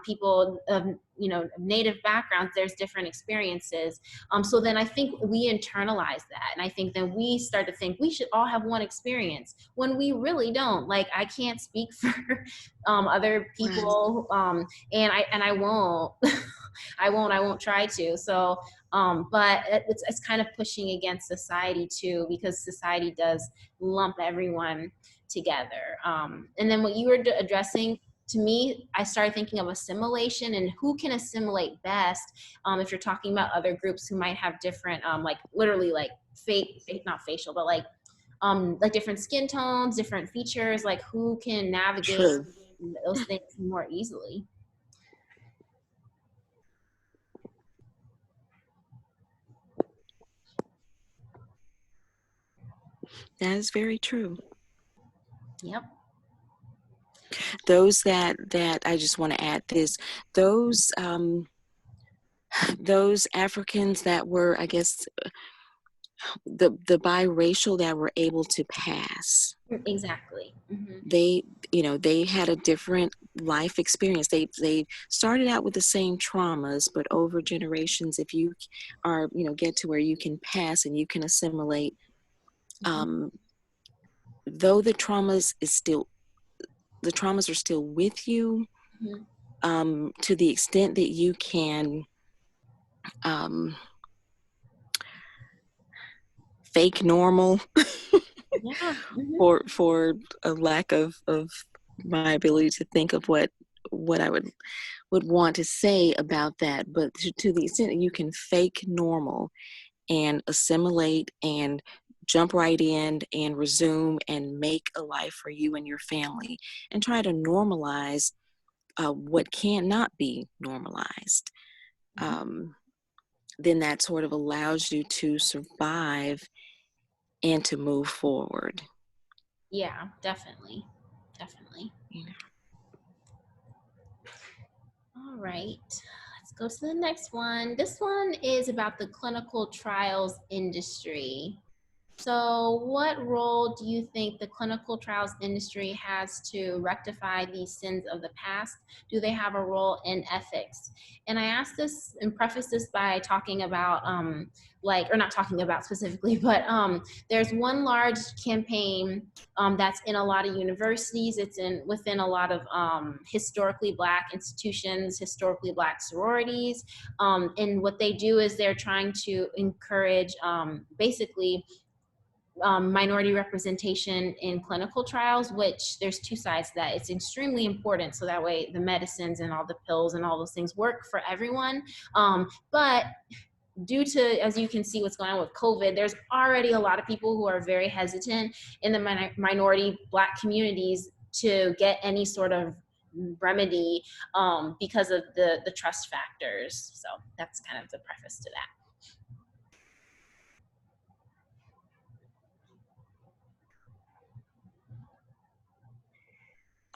people of Native backgrounds. There's different experiences. So then I think we internalize that, and I think then we start to think we should all have one experience when we really don't. Like I can't speak for other people, and I won't. I won't try to. So, but it's kind of pushing against society too, because society does lump everyone together. And then what you were addressing, to me, I started thinking of assimilation and who can assimilate best. If you're talking about other groups who might have different, like literally like not facial, but like different skin tones, different features, like who can navigate those things more easily. That is very true. Yep. Those that I just want to add this, those Africans that were, I guess, the biracial that were able to pass. Exactly. Mm-hmm. They had a different life experience. They started out with the same traumas, but over generations, if you are, get to where you can pass and you can assimilate, though the traumas are still with you, to the extent that you can fake normal, for a lack of my ability to think of what I would want to say about that, but to the extent that you can fake normal and assimilate and jump right in and resume and make a life for you and your family, and try to normalize what cannot be normalized. Then that sort of allows you to survive and to move forward. Yeah, definitely. You know. All right, let's go to the next one. This one is about the clinical trials industry. So what role do you think the clinical trials industry has to rectify these sins of the past? Do they have a role in ethics? And I asked this and preface this by talking about or not talking about specifically, but there's one large campaign that's in a lot of universities. It's within a lot of historically Black institutions, historically Black sororities. And what they do is they're trying to encourage basically minority representation in clinical trials, which there's two sides to that. It's extremely important, so that way the medicines and all the pills and all those things work for everyone. But due to, as you can see, what's going on with COVID, there's already a lot of people who are very hesitant in the minority Black communities to get any sort of remedy because of the trust factors. So that's kind of the preface to that.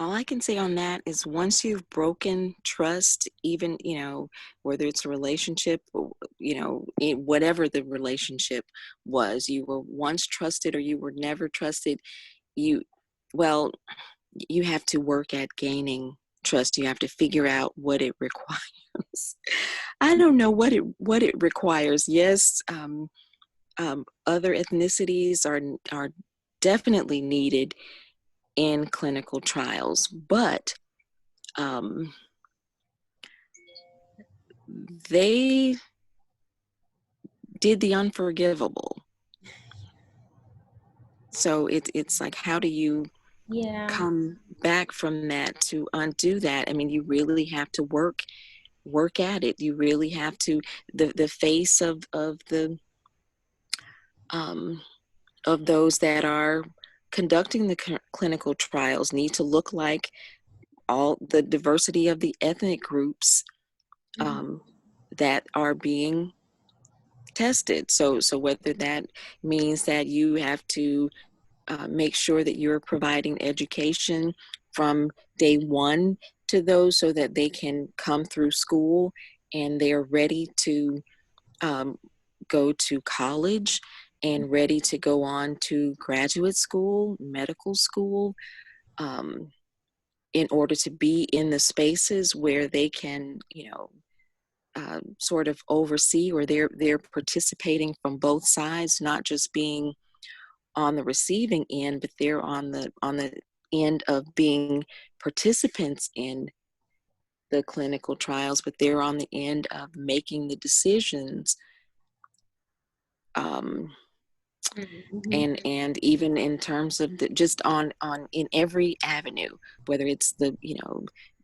All I can say on that is once you've broken trust, even, whether it's a relationship, whatever the relationship was, you were once trusted or you were never trusted, you have to work at gaining trust. You have to figure out what it requires. I don't know what it requires. Yes, other ethnicities are definitely needed in clinical trials, but they did the unforgivable. So it's like, how do you come back from that to undo that? I mean, you really have to work at it. You really have to, the face of those that are conducting the clinical trials need to look like all the diversity of the ethnic groups that are being tested. So whether that means that you have to make sure that you're providing education from day one to those so that they can come through school and they're ready to go to college and ready to go on to graduate school, medical school, in order to be in the spaces where they can, sort of oversee, or they're participating from both sides, not just being on the receiving end, but they're on the end of being participants in the clinical trials, but they're on the end of making the decisions. And even in terms of just on in every avenue, whether it's the,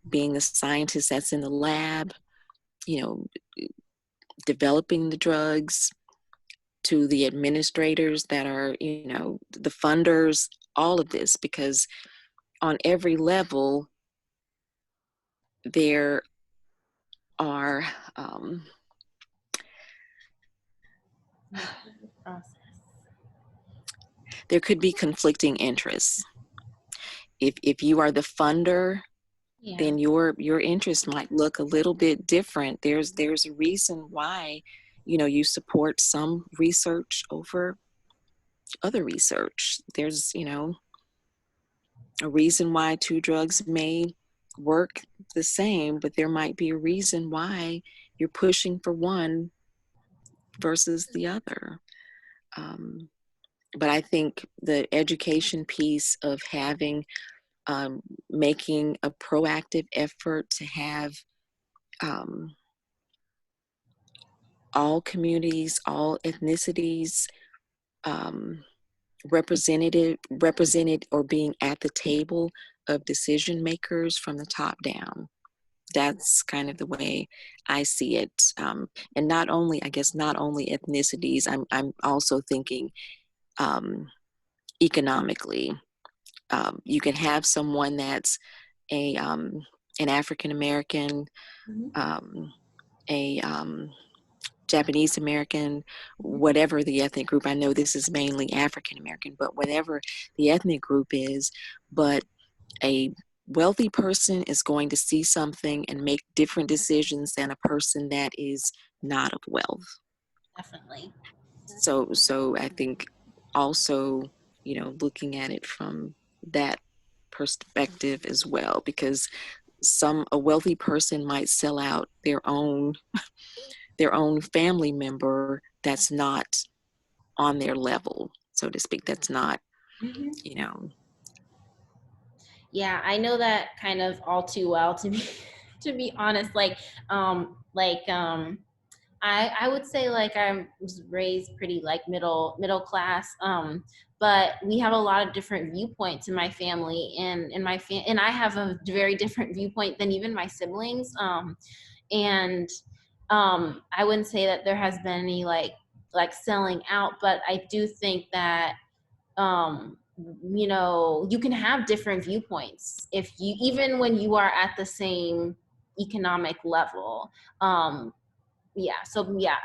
being the scientist that's in the lab, developing the drugs, to the administrators that are, the funders, all of this, because on every level there are there could be conflicting interests. If you are the funder, then your interest might look a little bit different. There's a reason why, you support some research over other research. There's, a reason why two drugs may work the same, but there might be a reason why you're pushing for one versus the other. But I think the education piece of having, making a proactive effort to have all communities, all ethnicities represented or being at the table of decision makers from the top down. That's kind of the way I see it. And not only, I guess, not only ethnicities, I'm also thinking economically. You can have someone that's an African American, a Japanese American, whatever the ethnic group. I know this is mainly African American, but whatever the ethnic group is, but a wealthy person is going to see something and make different decisions than a person that is not of wealth. Definitely. So I think also, looking at it from that perspective as well, because a wealthy person might sell out their own family member that's not on their level, so to speak, that's not, Yeah, I know that kind of all too well, to be to be honest. I would say like I was raised pretty like middle class, but we have a lot of different viewpoints in my family, and and I have a very different viewpoint than even my siblings, and I wouldn't say that there has been any like selling out, but I do think that you can have different viewpoints if you, even when you are at the same economic level. Yeah,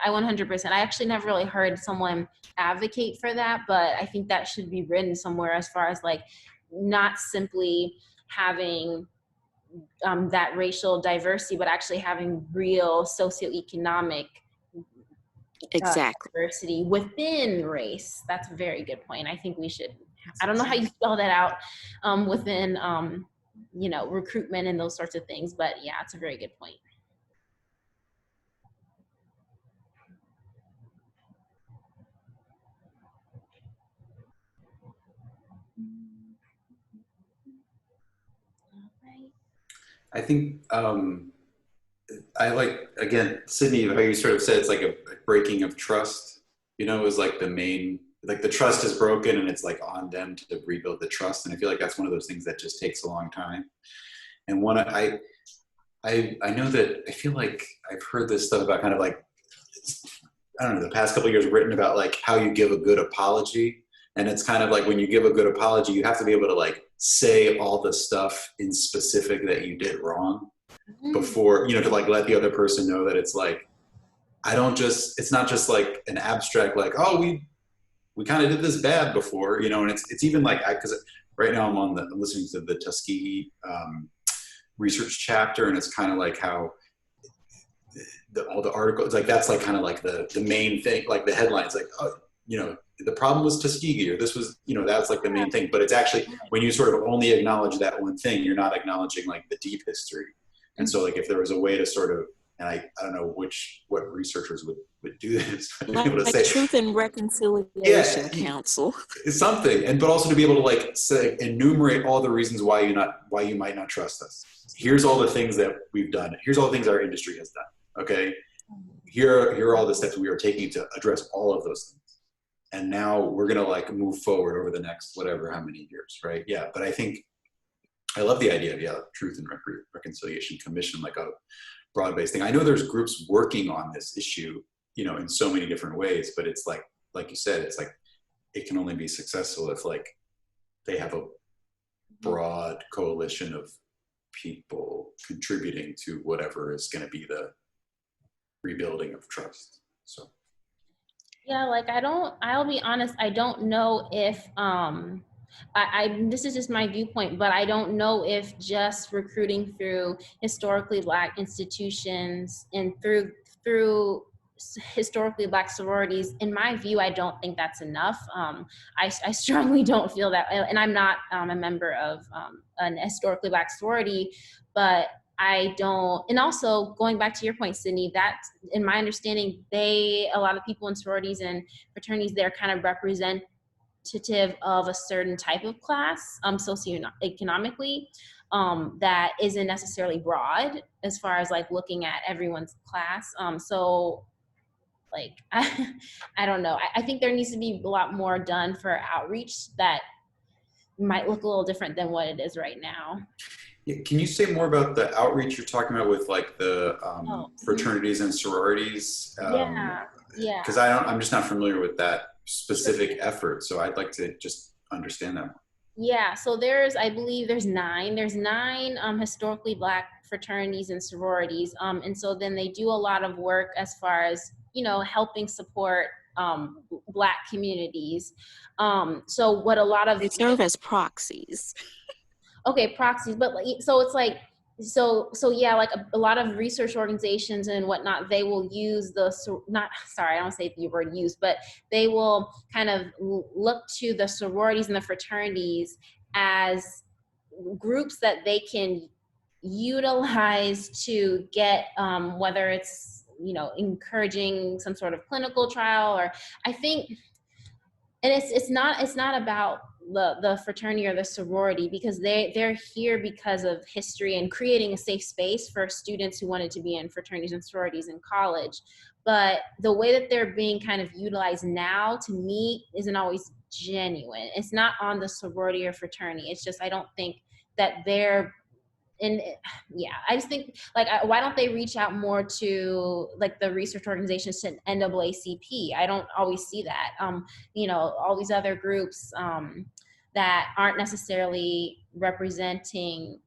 I 100%. I actually never really heard someone advocate for that, but I think that should be written somewhere, as far as like not simply having that racial diversity, but actually having real socioeconomic exactly. diversity within race. That's a very good point. I think we should, I don't know how you spell that out within, recruitment and those sorts of things, but yeah, it's a very good point. I think I like, again, Sydney, how you sort of said it's like a breaking of trust, is like the main, like the trust is broken and it's like on them to rebuild the trust. And I feel like that's one of those things that just takes a long time. And I know that I feel like I've heard this stuff about kind of like, I don't know, the past couple of years written about like how you give a good apology. And it's kind of like when you give a good apology, you have to be able to like say all the stuff in specific that you did wrong before, to like let the other person know that it's like, it's not just like an abstract, like, oh, we kind of did this bad before, and it's even like, because right now I'm listening to the Tuskegee research chapter, and it's kind of like how all the articles, like that's like kind of like the main thing, like the headlines, like, oh, the problem was Tuskegee, or this was, that's like the main thing. But it's actually, when you sort of only acknowledge that one thing, you're not acknowledging like the deep history. And so like if there was a way to sort of, and I don't know what researchers would do this, but Like, able to say Truth and Reconciliation Council. Something, but also to be able to like say, enumerate all the reasons why you might not trust us. Here's all the things that we've done. Here's all the things our industry has done. Okay, here are all the steps we are taking to address all of those things. And now we're gonna like move forward over the next whatever how many years, right? Yeah, but I think I love the idea of Truth and Reconciliation Commission, like a broad-based thing. I know there's groups working on this issue, in so many different ways, but it's like you said, it's like it can only be successful if like they have a broad coalition of people contributing to whatever is going to be the rebuilding of trust. So yeah, like I'll be honest, I don't know if this is just my viewpoint, but I don't know if just recruiting through historically Black institutions and through historically Black sororities, in my view, I don't think that's enough. I strongly don't feel that, and I'm not a member of an historically Black sorority, but I don't, and also going back to your point, Sydney, that in my understanding, a lot of people in sororities and fraternities, they're kind of representative of a certain type of class, socioeconomically, that isn't necessarily broad as far as like looking at everyone's class. So like, I don't know. I think there needs to be a lot more done for outreach that might look a little different than what it is right now. Yeah, can you say more about the outreach you're talking about with like the fraternities and sororities? Yeah, yeah. Because I'm just not familiar with that specific effort. So I'd like to just understand that more. Yeah, so I believe there's nine. There's nine historically Black fraternities and sororities. And so then they do a lot of work as far as, helping support Black communities. So what a lot of— They serve as proxies. Okay, proxies, but so it's like, so yeah, like a lot of research organizations and whatnot, they will use I don't say the word use, but they will kind of look to the sororities and the fraternities as groups that they can utilize to get, whether it's, encouraging some sort of clinical trial, or I think, and it's not about the fraternity or the sorority, because they're here because of history and creating a safe space for students who wanted to be in fraternities and sororities in college. But the way that they're being kind of utilized now, to me, isn't always genuine. It's not on the sorority or fraternity. It's just, I don't think that they're— and yeah, I just think, like, why don't they reach out more to like the research organizations, to NAACP? I don't always see that. All these other groups that aren't necessarily representing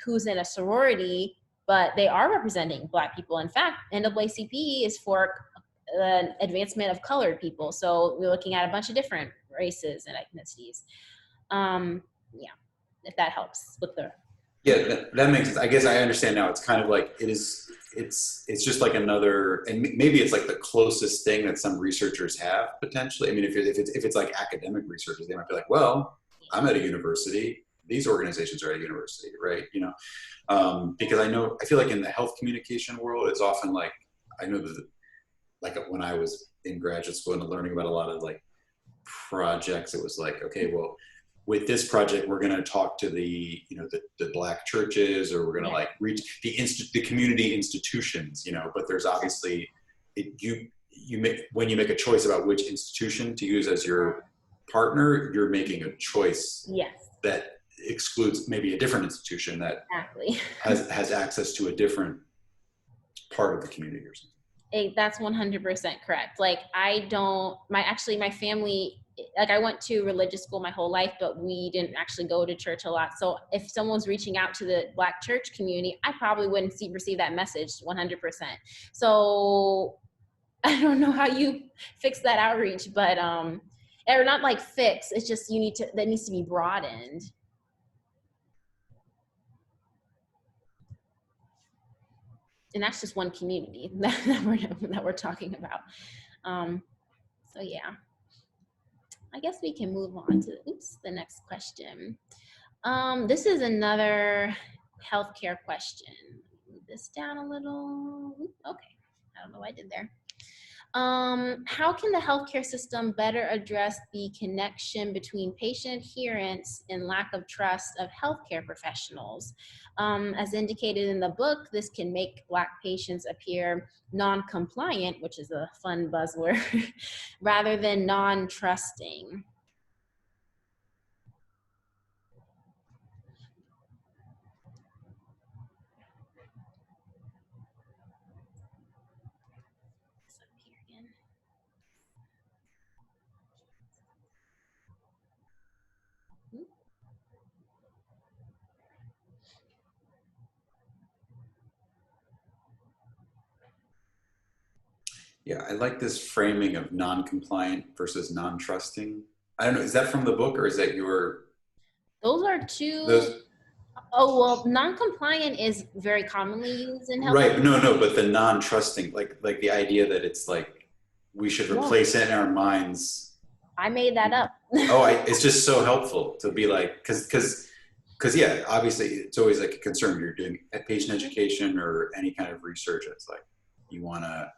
who's in a sorority, but they are representing Black people. In fact, NAACP is for advancement of colored people. So we're looking at a bunch of different races and ethnicities. Yeah, if that helps with the— Yeah, that makes sense. I guess I understand now. It's kind of like it's just like another, and maybe it's like the closest thing that some researchers have potentially. I mean, if it's like academic researchers, they might be like, well, I'm at a university. These organizations are at a university, right? Because I feel like in the health communication world, it's often like, I know that, like when I was in graduate school and learning about a lot of like projects, it was like, okay, well, with this project, we're going to talk to the Black churches, or we're going to like reach the community institutions, but there's obviously, when you make a choice about which institution to use as your partner, you're making a choice that excludes maybe a different institution that has access to a different part of the community or something. That's 100% correct. Like, my family, like, I went to religious school my whole life, but we didn't actually go to church a lot. So if someone's reaching out to the Black church community, I probably wouldn't receive that message 100%. So I don't know how you fix that outreach, but, or not like fix, it's just that needs to be broadened. And that's just one community that we're talking about. So yeah, I guess we can move on to the next question. This is another healthcare question. Move this down a little. Okay, I don't know what I did there. How can the healthcare system better address the connection between patient adherence and lack of trust of healthcare professionals? As indicated in the book, this can make Black patients appear non-compliant, which is a fun buzzword, rather than non-trusting. Yeah, I like this framing of non-compliant versus non-trusting. I don't know, is that from the book or is that your? Those are two. Oh, well, non-compliant is very commonly used in health. Right, no, but the non-trusting, like the idea that it's like we should replace it in our minds. I made that up. It's just so helpful to be like, because yeah, obviously it's always like a concern. You're doing patient education or any kind of research. It's like you want to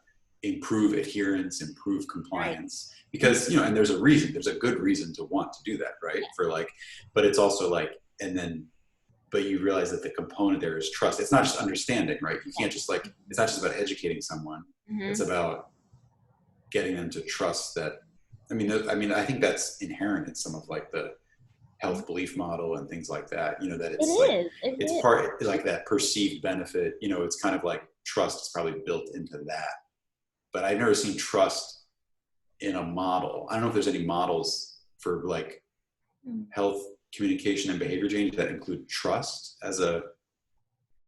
improve adherence, improve compliance, because and there's a good reason to want to do that, right? For like, but it's also like, but you realize that the component there is trust. It's not just understanding, right? You can't just like, it's not just about educating someone. It's about getting them to trust that. I mean, I think that's inherent in some of like the health belief model and things like that, you know, that It it's like, is. It it's is. part like that perceived benefit, you know, it's kind of like trust is probably built into that. But I've never seen trust in a model. I don't know if there's any models for like health communication and behavior change that include trust as a,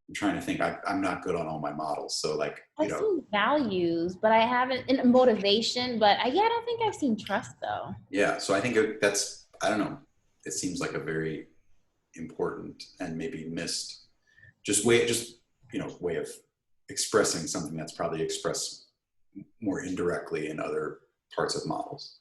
I'm trying to think. I'm not good on all my models. So like, you I've know, seen values, but I haven't, in motivation, but I don't think I've seen trust though. yeah. So I think that's, I don't know. It seems like a very important and maybe missed way of expressing something that's probably expressed more indirectly in other parts of models.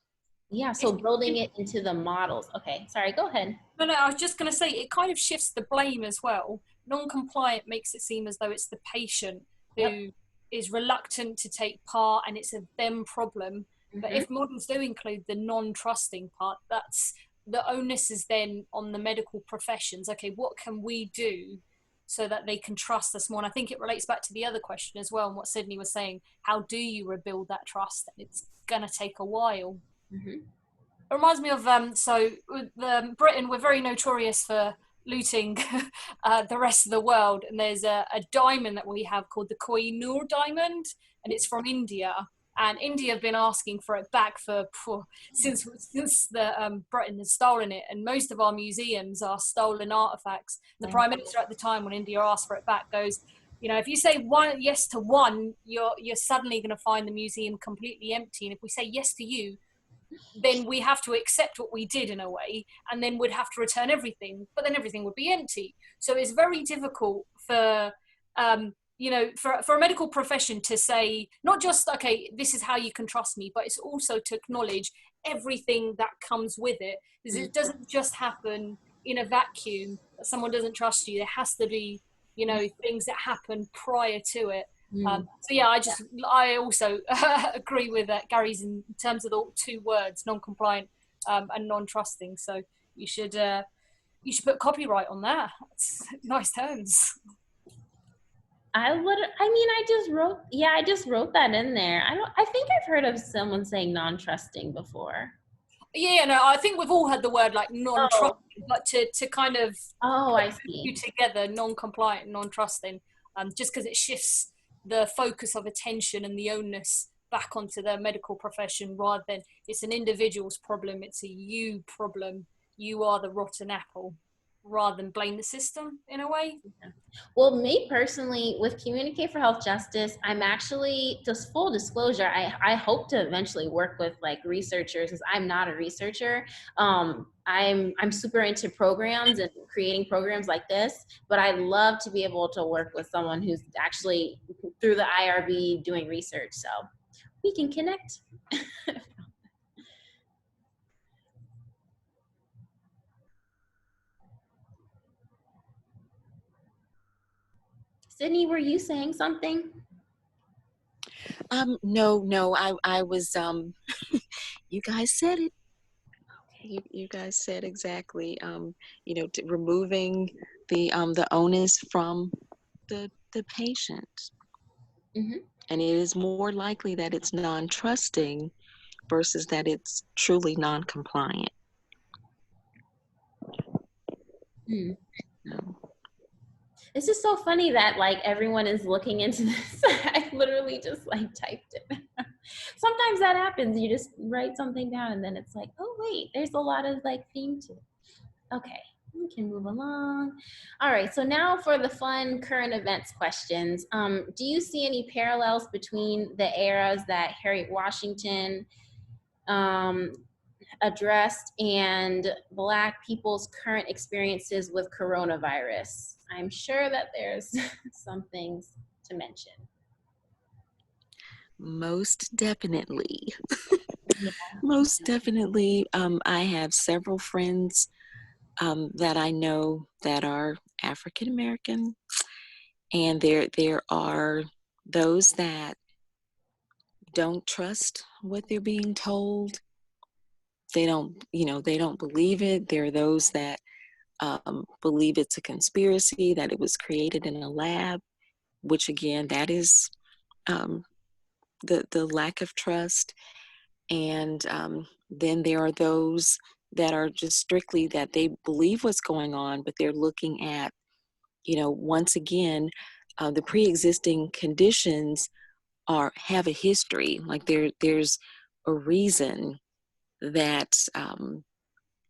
Yeah, so building it into the models. Okay, sorry, go ahead. No, I was just going to say, it kind of shifts the blame as well. Non-compliant makes it seem as though it's the patient who is reluctant to take part and it's a them problem. But if models do include the non-trusting part, that's the onus is then on the medical professions. Okay, what can we do so that they can trust us more? And I think it relates back to the other question as well, and what Sydney was saying. How do you rebuild that trust? It's going to take a while. It reminds me of so with Britain, we're very notorious for looting the rest of the world, and there's a diamond that we have called the Koh-i-Noor diamond, and it's from India, and India have been asking for it back for since the Britain has stolen it, and most of our museums are stolen artifacts. The Prime Minister at the time, when India asked for it back, goes, you know, if you say yes to one, you're suddenly going to find the museum completely empty, and if we say yes to you, then we have to accept what we did in a way, and then we'd have to return everything, but then everything would be empty. So it's very difficult for, you know, for a medical profession to say, not just, okay, this is how you can trust me, but it's also to acknowledge everything that comes with it. Because it doesn't just happen in a vacuum that someone doesn't trust you. There has to be, you know, things that happen prior to it. So yeah, I also agree with Gary's in terms of the two words, non-compliant and non-trusting. So you should put copyright on that. It's nice terms. I just wrote that in there. I think I've heard of someone saying non-trusting before. Yeah, no, I think we've all had the word like non-trusting, but to kind of I see. you together, non-compliant, non-trusting, just because it shifts the focus of attention and the onus back onto the medical profession, rather than it's an individual's problem, it's a you problem, you are the rotten apple, rather than blame the system in a way. Well, me personally, with Communicate for Health Justice, I'm actually, just full disclosure, I hope to eventually work with like researchers, because I'm not a researcher. I'm super into programs and creating programs like this, but I'd love to be able to work with someone who's actually through the IRB doing research, so we can connect. Sydney, were you saying something? No, I was, you guys said it. You guys said exactly, you know, removing the onus from the patient. And it is more likely that it's non-trusting versus that it's truly non-compliant. It's just so funny that like everyone is looking into this. I literally just like typed it. Sometimes that happens. You just write something down and then it's like, oh wait, there's a lot of like theme to it. Okay, we can move along. All right, so now for the fun current events questions. Do you see any parallels between the eras that Harriet Washington addressed and Black people's current experiences with coronavirus? I'm sure that there's some things to mention. Most definitely. Most definitely. I have several friends that I know that are African American, and there are those that don't trust what they're being told. They don't believe it. There are those that believe it's a conspiracy, that it was created in a lab, which again, that is the lack of trust. And then there are those that are just strictly that they believe what's going on, but they're looking at, once again, the pre-existing conditions have a history. Like there's a reason that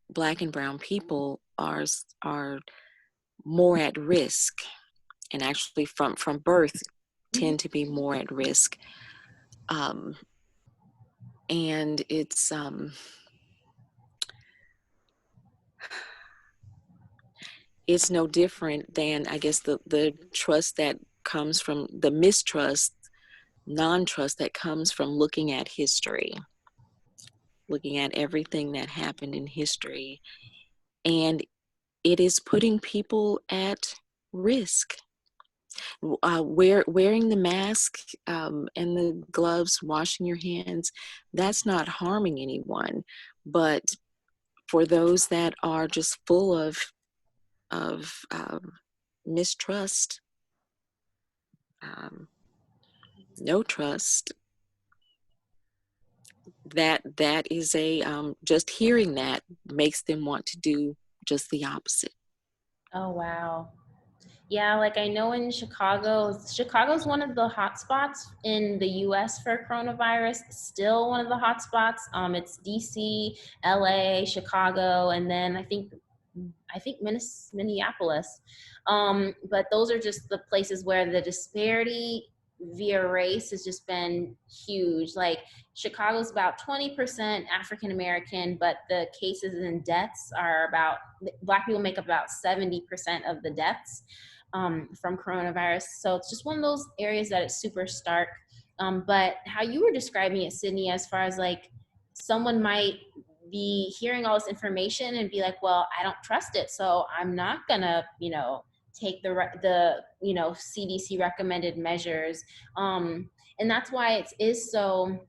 Black and brown people are more at risk, and actually from birth tend to be more at risk. And it's no different than, I guess, the trust that comes from the mistrust, non-trust that comes from looking at history, looking at everything that happened in history. And it is putting people at risk. Wearing the mask and the gloves, washing your hands, that's not harming anyone. But for those that are just full of mistrust, no trust, that is just hearing that makes them want to do just the opposite. Oh, wow. Yeah, like I know in Chicago's one of the hot spots in the US for coronavirus, still one of the hot spots. It's DC, LA, Chicago, and then I think Minneapolis. But those are just the places where the disparity via race has just been huge. Like Chicago's about 20% African American, but the cases and deaths are about, Black people make up about 70% of the deaths from coronavirus. So it's just one of those areas that it's super stark. But how you were describing it, Sydney, as far as like someone might be hearing all this information and be like, well, I don't trust it, so I'm not gonna, take the CDC recommended measures. And that's why it is so,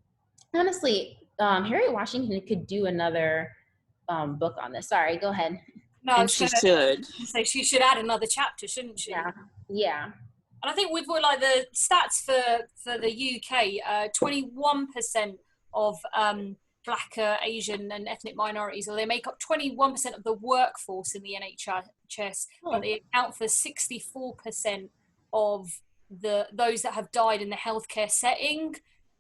honestly, Harriet Washington could do another book on this. Sorry, go ahead. No, I And was she gonna should. say she should add another chapter, shouldn't she? Yeah. And I think with like the stats for the UK, 21% of Black, Asian, and ethnic minorities, or they make up 21% of the workforce in the NHS, but they account for 64% of those that have died in the healthcare setting.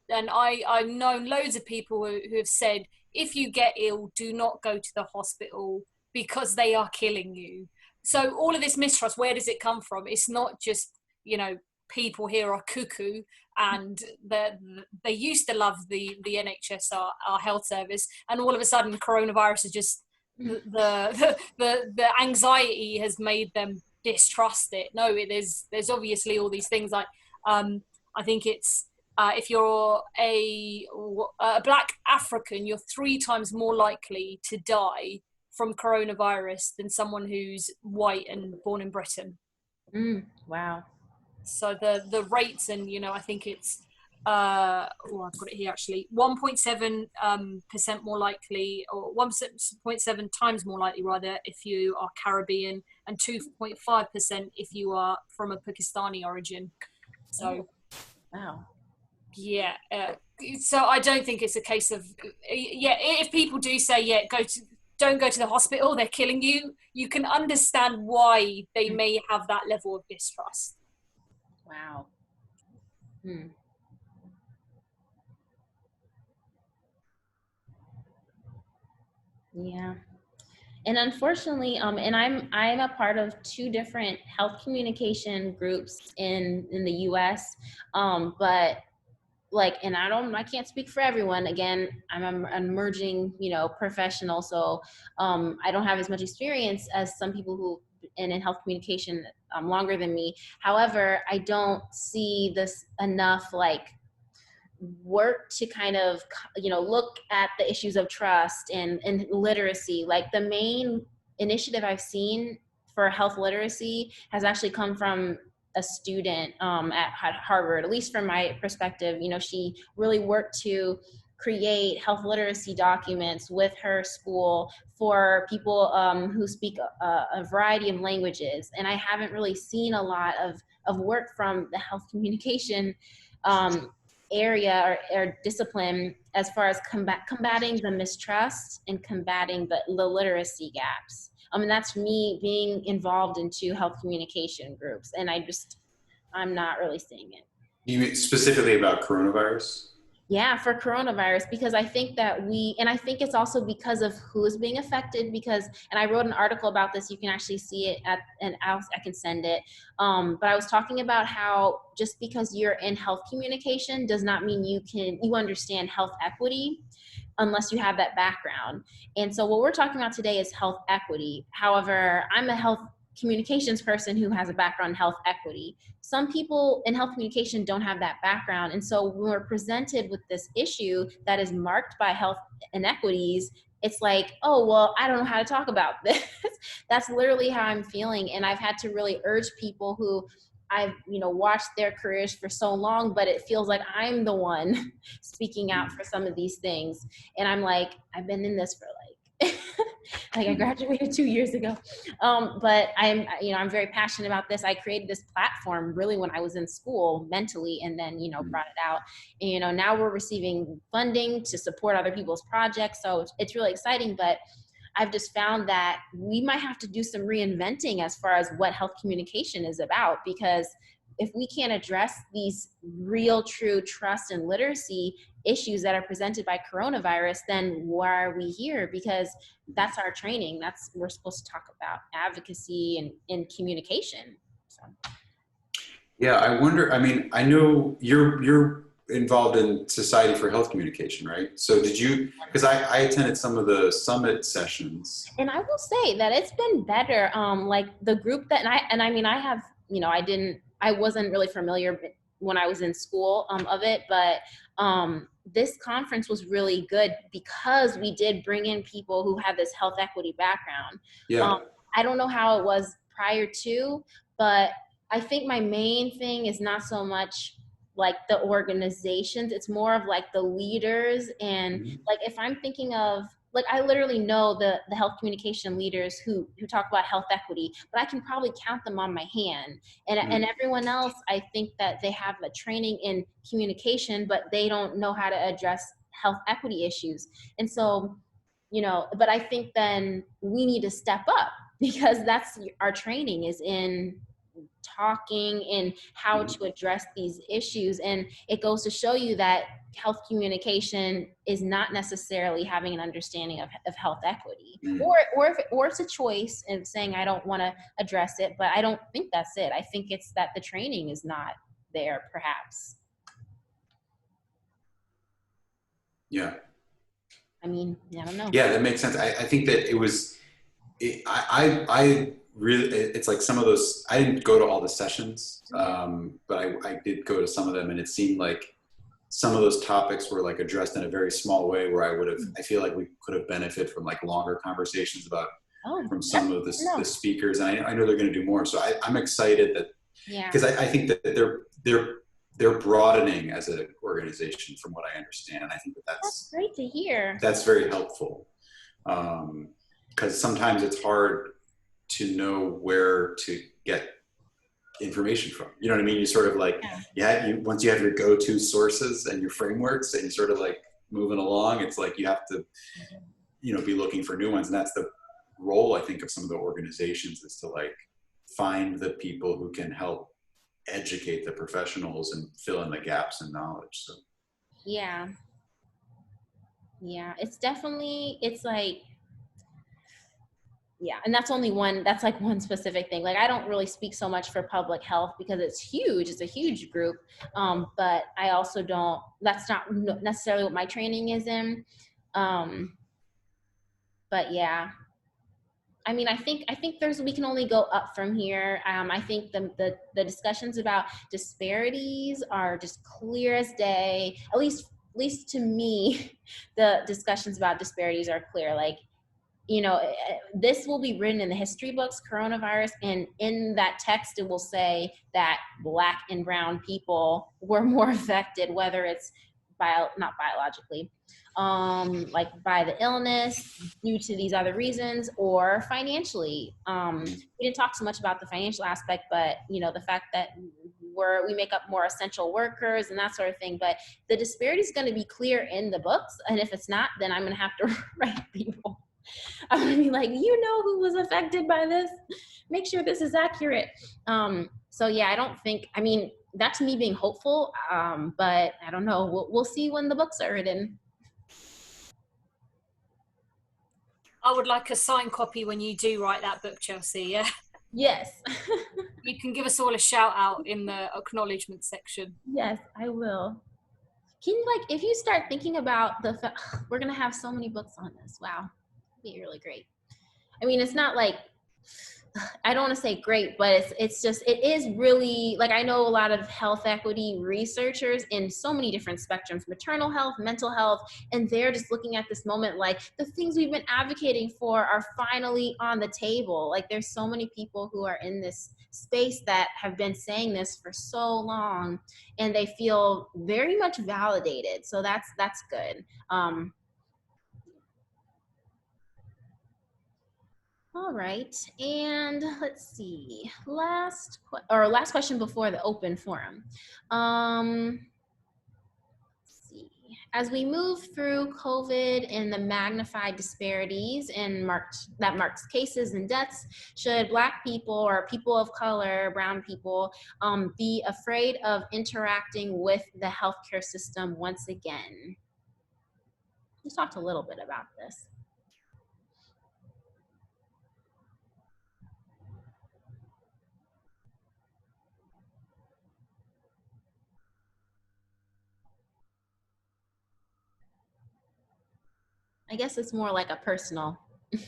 And I've known loads of people who have said, if you get ill, do not go to the hospital because they are killing you. So all of this mistrust, where does it come from? It's not just, people here are cuckoo, and they used to love the NHS, our health service, and all of a sudden coronavirus is just the anxiety has made them distrust it. No, there's obviously all these things like I think it's if you're a Black African, you're 3 times more likely to die from coronavirus than someone who's white and born in Britain. Wow. So the rates, and I think it's I've got it here actually, 1.7% more likely, or 1.7 times more likely rather, if you are Caribbean, and 2.5% if you are from a Pakistani origin. So wow. Yeah, so I don't think it's a case of if people do say don't go to the hospital, they're killing you, you can understand why they may have that level of distrust. Wow. Yeah. And unfortunately, and I'm a part of 2 different health communication groups in the US. But like, and I can't speak for everyone. Again, I'm an emerging, professional, so I don't have as much experience as some people who in health communication longer than me. However, I don't see this enough like work to kind of, look at the issues of trust and literacy. Like the main initiative I've seen for health literacy has actually come from a student at Harvard, at least from my perspective. She really worked to create health literacy documents with her school for people who speak a variety of languages. And I haven't really seen a lot of work from the health communication area or discipline as far as combating the mistrust and combating the literacy gaps. And that's me being involved into health communication groups, and I'm not really seeing it. You mean specifically about coronavirus? Yeah, for coronavirus, because I think that and I think it's also because of who is being affected, and I wrote an article about this, you can actually see it and I can send it. But I was talking about how just because you're in health communication does not mean you understand health equity unless you have that background. And so what we're talking about today is health equity. However, I'm a health communications person who has a background in health equity. Some people in health communication don't have that background. And so when we're presented with this issue that is marked by health inequities, it's like, oh, well, I don't know how to talk about this. That's literally how I'm feeling. And I've had to really urge people who I've, watched their careers for so long, but it feels like I'm the one speaking out for some of these things. And I'm like, I've been in this for like I graduated 2 years ago. But I'm very passionate about this. I created this platform really when I was in school mentally, and then, brought it out. And, now we're receiving funding to support other people's projects. So it's really exciting, but I've just found that we might have to do some reinventing as far as what health communication is about, because if we can't address these real, true trust and literacy issues that are presented by coronavirus, then why are we here? Because that's our training. We're supposed to talk about advocacy and communication. So. Yeah, I wonder, I know you're involved in Society for Health Communication, right? So because I attended some of the summit sessions. And I will say that it's been better. Like the group that, I have, I wasn't really familiar when I was in school of it, but this conference was really good because we did bring in people who have this health equity background. Yeah. I don't know how it was prior to, but I think my main thing is not so much like the organizations, it's more of like the leaders. And like, if I'm thinking of, like, I literally know the health communication leaders who talk about health equity, but I can probably count them on my hand. And everyone else, I think that they have a training in communication, but they don't know how to address health equity issues. And so, but I think then we need to step up, because that's our training is in talking and how to address these issues. And it goes to show you that health communication is not necessarily having an understanding of health equity, or it's a choice and saying I don't want to address it. But I don't think that's it. I think it's that the training is not there, perhaps. Yeah. I don't know. Yeah, that makes sense. I think that I really, it's like some of those, I didn't go to all the sessions, but I did go to some of them, and it seemed like some of those topics were like addressed in a very small way where I feel like we could have benefited from like longer conversations from some of the speakers. And I know they're going to do more. So I'm excited that, because I think that they're broadening as an organization from what I understand. And I think that's great to hear. That's very helpful. Because sometimes it's hard to know where to get information from. You know what I mean? You sort of like, once you have your go-to sources and your frameworks and you sort of like moving along, it's like you have to, be looking for new ones. And that's the role, I think, of some of the organizations, is to like find the people who can help educate the professionals and fill in the gaps in knowledge. So. Yeah, it's definitely, it's like, and that's like one specific thing. Like, I don't really speak so much for public health because it's huge. It's a huge group. But I also that's not necessarily what my training is in. But yeah, I think we can only go up from here. I think the discussions about disparities are just clear as day. At least to me, the discussions about disparities are clear. Like, this will be written in the history books, coronavirus, and in that text, it will say that Black and brown people were more affected, whether it's not biologically, like by the illness due to these other reasons, or financially. We didn't talk so much about the financial aspect, but the fact that we make up more essential workers and that sort of thing. But the disparity is going to be clear in the books. And if it's not, then I'm going to have to write people. I'm going to be like, you know who was affected by this? Make sure this is accurate. So yeah, I don't think, I mean, that's me being hopeful, but I don't know. We'll see when the books are written. I would like a signed copy when you do write that book, Chelsea. Yeah. Yes. You can give us all a shout out in the acknowledgement section. Yes, I will. Can you, like, if you start thinking about we're going to have so many books on this. Wow. It'd be really great. I mean, it's not like, I don't want to say great, but it's just, it is really, like, I know a lot of health equity researchers in so many different spectrums, maternal health, mental health, and they're just looking at this moment like the things we've been advocating for are finally on the table. Like, there's so many people who are in this space that have been saying this for so long, and they feel very much validated. So that's good. All right, and let's see, last question before the open forum. Let's see. As we move through COVID and the magnified disparities that marks cases and deaths, should Black people or people of color, brown people, be afraid of interacting with the healthcare system once again? We talked a little bit about this. I guess it's more like a personal. I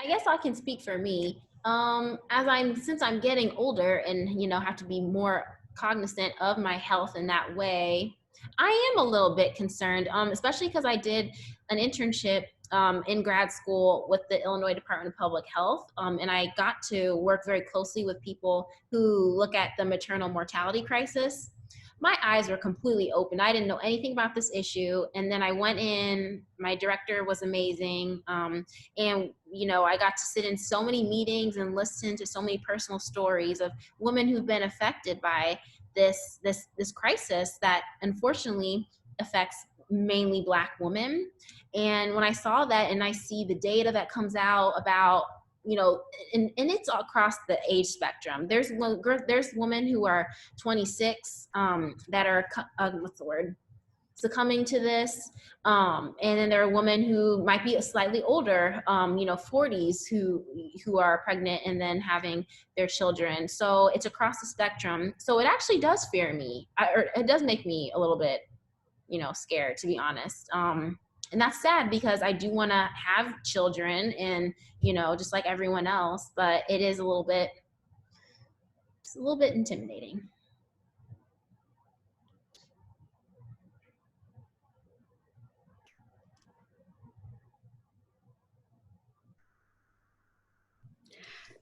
guess I can speak for me. Since I'm getting older and, you know, have to be more cognizant of my health in that way, I am a little bit concerned, especially because I did an internship in grad school with the Illinois Department of Public Health, and I got to work very closely with people who look at the maternal mortality crisis. My eyes were completely open. I didn't know anything about this issue. And then I went in, my director was amazing. And, you know, I got to sit in so many meetings and listen to so many personal stories of women who've been affected by this crisis that unfortunately affects mainly Black women. And when I saw that and I see the data that comes out about, you know, and it's across the age spectrum. There's women who are 26 that are, succumbing to this. And then there are women who might be slightly older, you know, 40s who are pregnant and then having their children. So it's across the spectrum. So it actually does fear me, or it does make me a little bit, you know, scared, to be honest. And that's sad because I do want to have children and, you know, just like everyone else, but it is a little bit intimidating.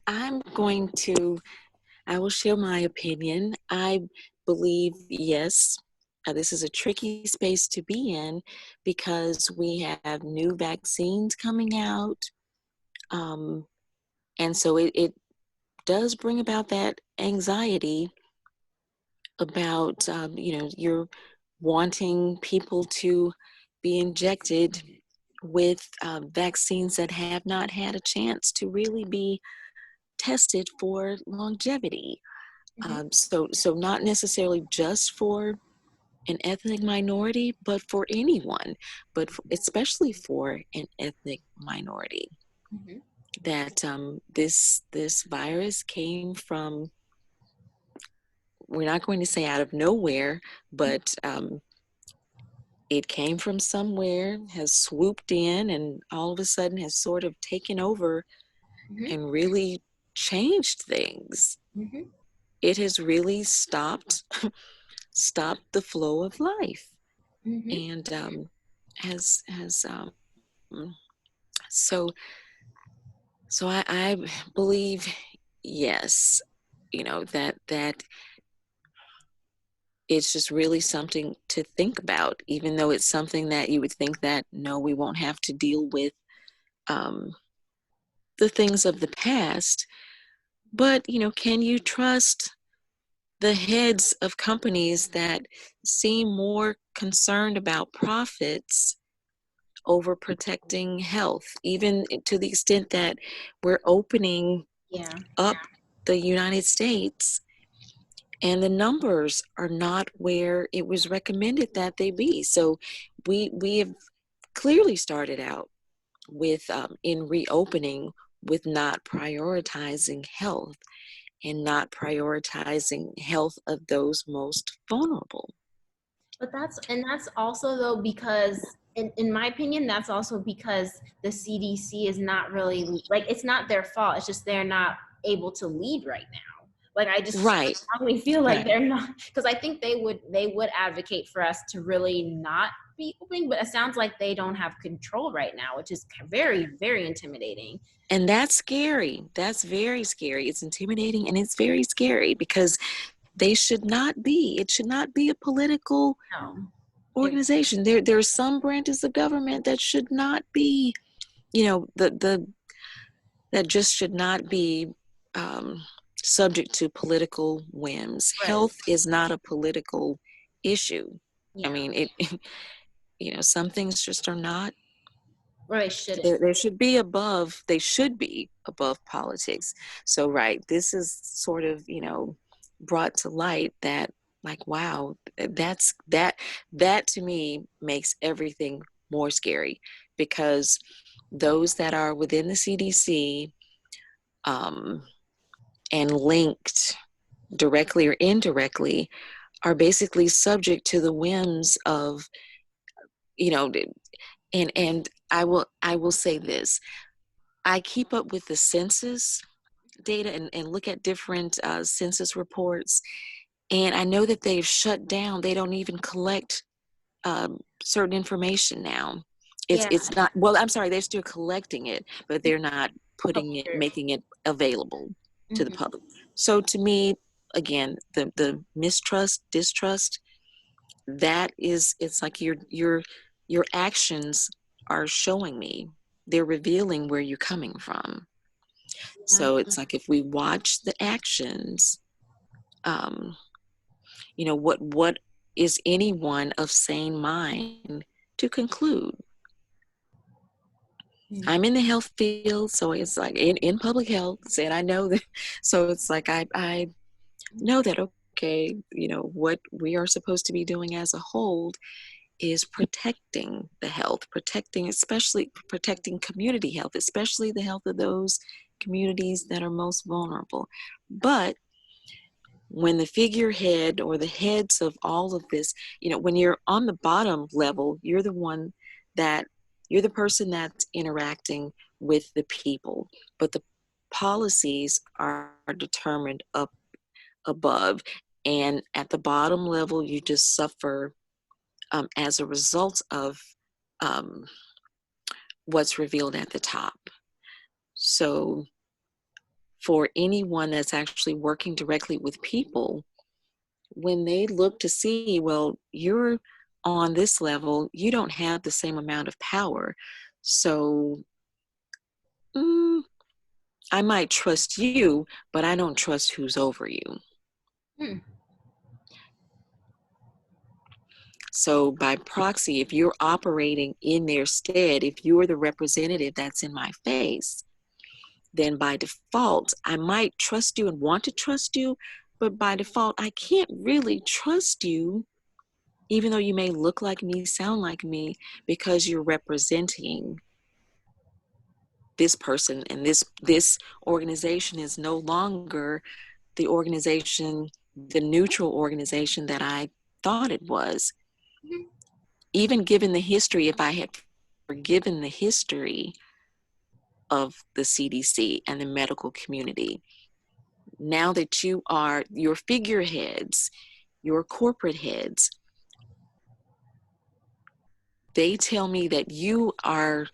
I will share my opinion. I believe, yes, this is a tricky space to be in because we have new vaccines coming out. And so it does bring about that anxiety about, you know, you're wanting people to be injected with vaccines that have not had a chance to really be tested for longevity. So not necessarily just for an ethnic minority, but for anyone, but especially for an ethnic minority. That this virus came from, we're not going to say out of nowhere, but it came from somewhere, has swooped in, and all of a sudden has sort of taken over and really changed things. It has really stopped the flow of life, and so I believe, yes, you know, that it's just really something to think about, even though it's something that you would think that, no, we won't have to deal with the things of the past. But, you know, can you trust the heads of companies that seem more concerned about profits over protecting health, even to the extent that we're opening up the United States, and the numbers are not where it was recommended that they be. So we have clearly started out with in reopening with not prioritizing health and not prioritizing health of those most vulnerable. But that's also though because in my opinion, that's also because the CDC is not really like, it's not their fault. It's just they're not able to lead right now. Like I just Right. strongly feel like Right. they're not, because I think they would advocate for us to really not be open, but it sounds like they don't have control right now, which is very, very intimidating. And that's scary. That's very scary. It's intimidating and it's very scary because they should not be. It should not be a political organization. There are some branches of government that should not be, you know, that just should not be subject to political whims. Right. Health is not a political issue. Yeah. I mean, you know, some things just are not. Or they shouldn't. They should be above politics. So, right, this is sort of, you know, brought to light that, like, wow, that to me makes everything more scary, because those that are within the CDC and linked directly or indirectly are basically subject to the whims of, you know, and I will say this. I keep up with the census data and look at different census reports, and I know that they've shut down. They don't even collect certain information now. It's not, well, I'm sorry, they're still collecting it, but they're not making it available to the public. So to me, again, the distrust, that is, it's like your actions are showing me, they're revealing where you're coming from. So it's like, if we watch the actions, you know, what is anyone of sane mind to conclude? I'm in the health field, so it's like in public health, and I know that, so it's like I know that, okay, you know, what we are supposed to be doing as a whole is protecting the health, especially protecting community health, especially the health of those communities that are most vulnerable. But when the figurehead or the heads of all of this, you know, when you're on the bottom level, you're the person that's interacting with the people, but the policies are determined up above. And at the bottom level, you just suffer as a result of what's revealed at the top. So for anyone that's actually working directly with people, when they look to see, well, you're on this level, you don't have the same amount of power. So I might trust you, but I don't trust who's over you. So by proxy, if you're operating in their stead, if you're the representative that's in my face, then by default, I might trust you and want to trust you, but by default, I can't really trust you, even though you may look like me, sound like me, because you're representing this person, and this organization is no longer the organization, the neutral organization that I thought it was. Even given the history, if I had forgiven the history of the CDC and the medical community, now that you are your figureheads, your corporate heads, they tell me that you are,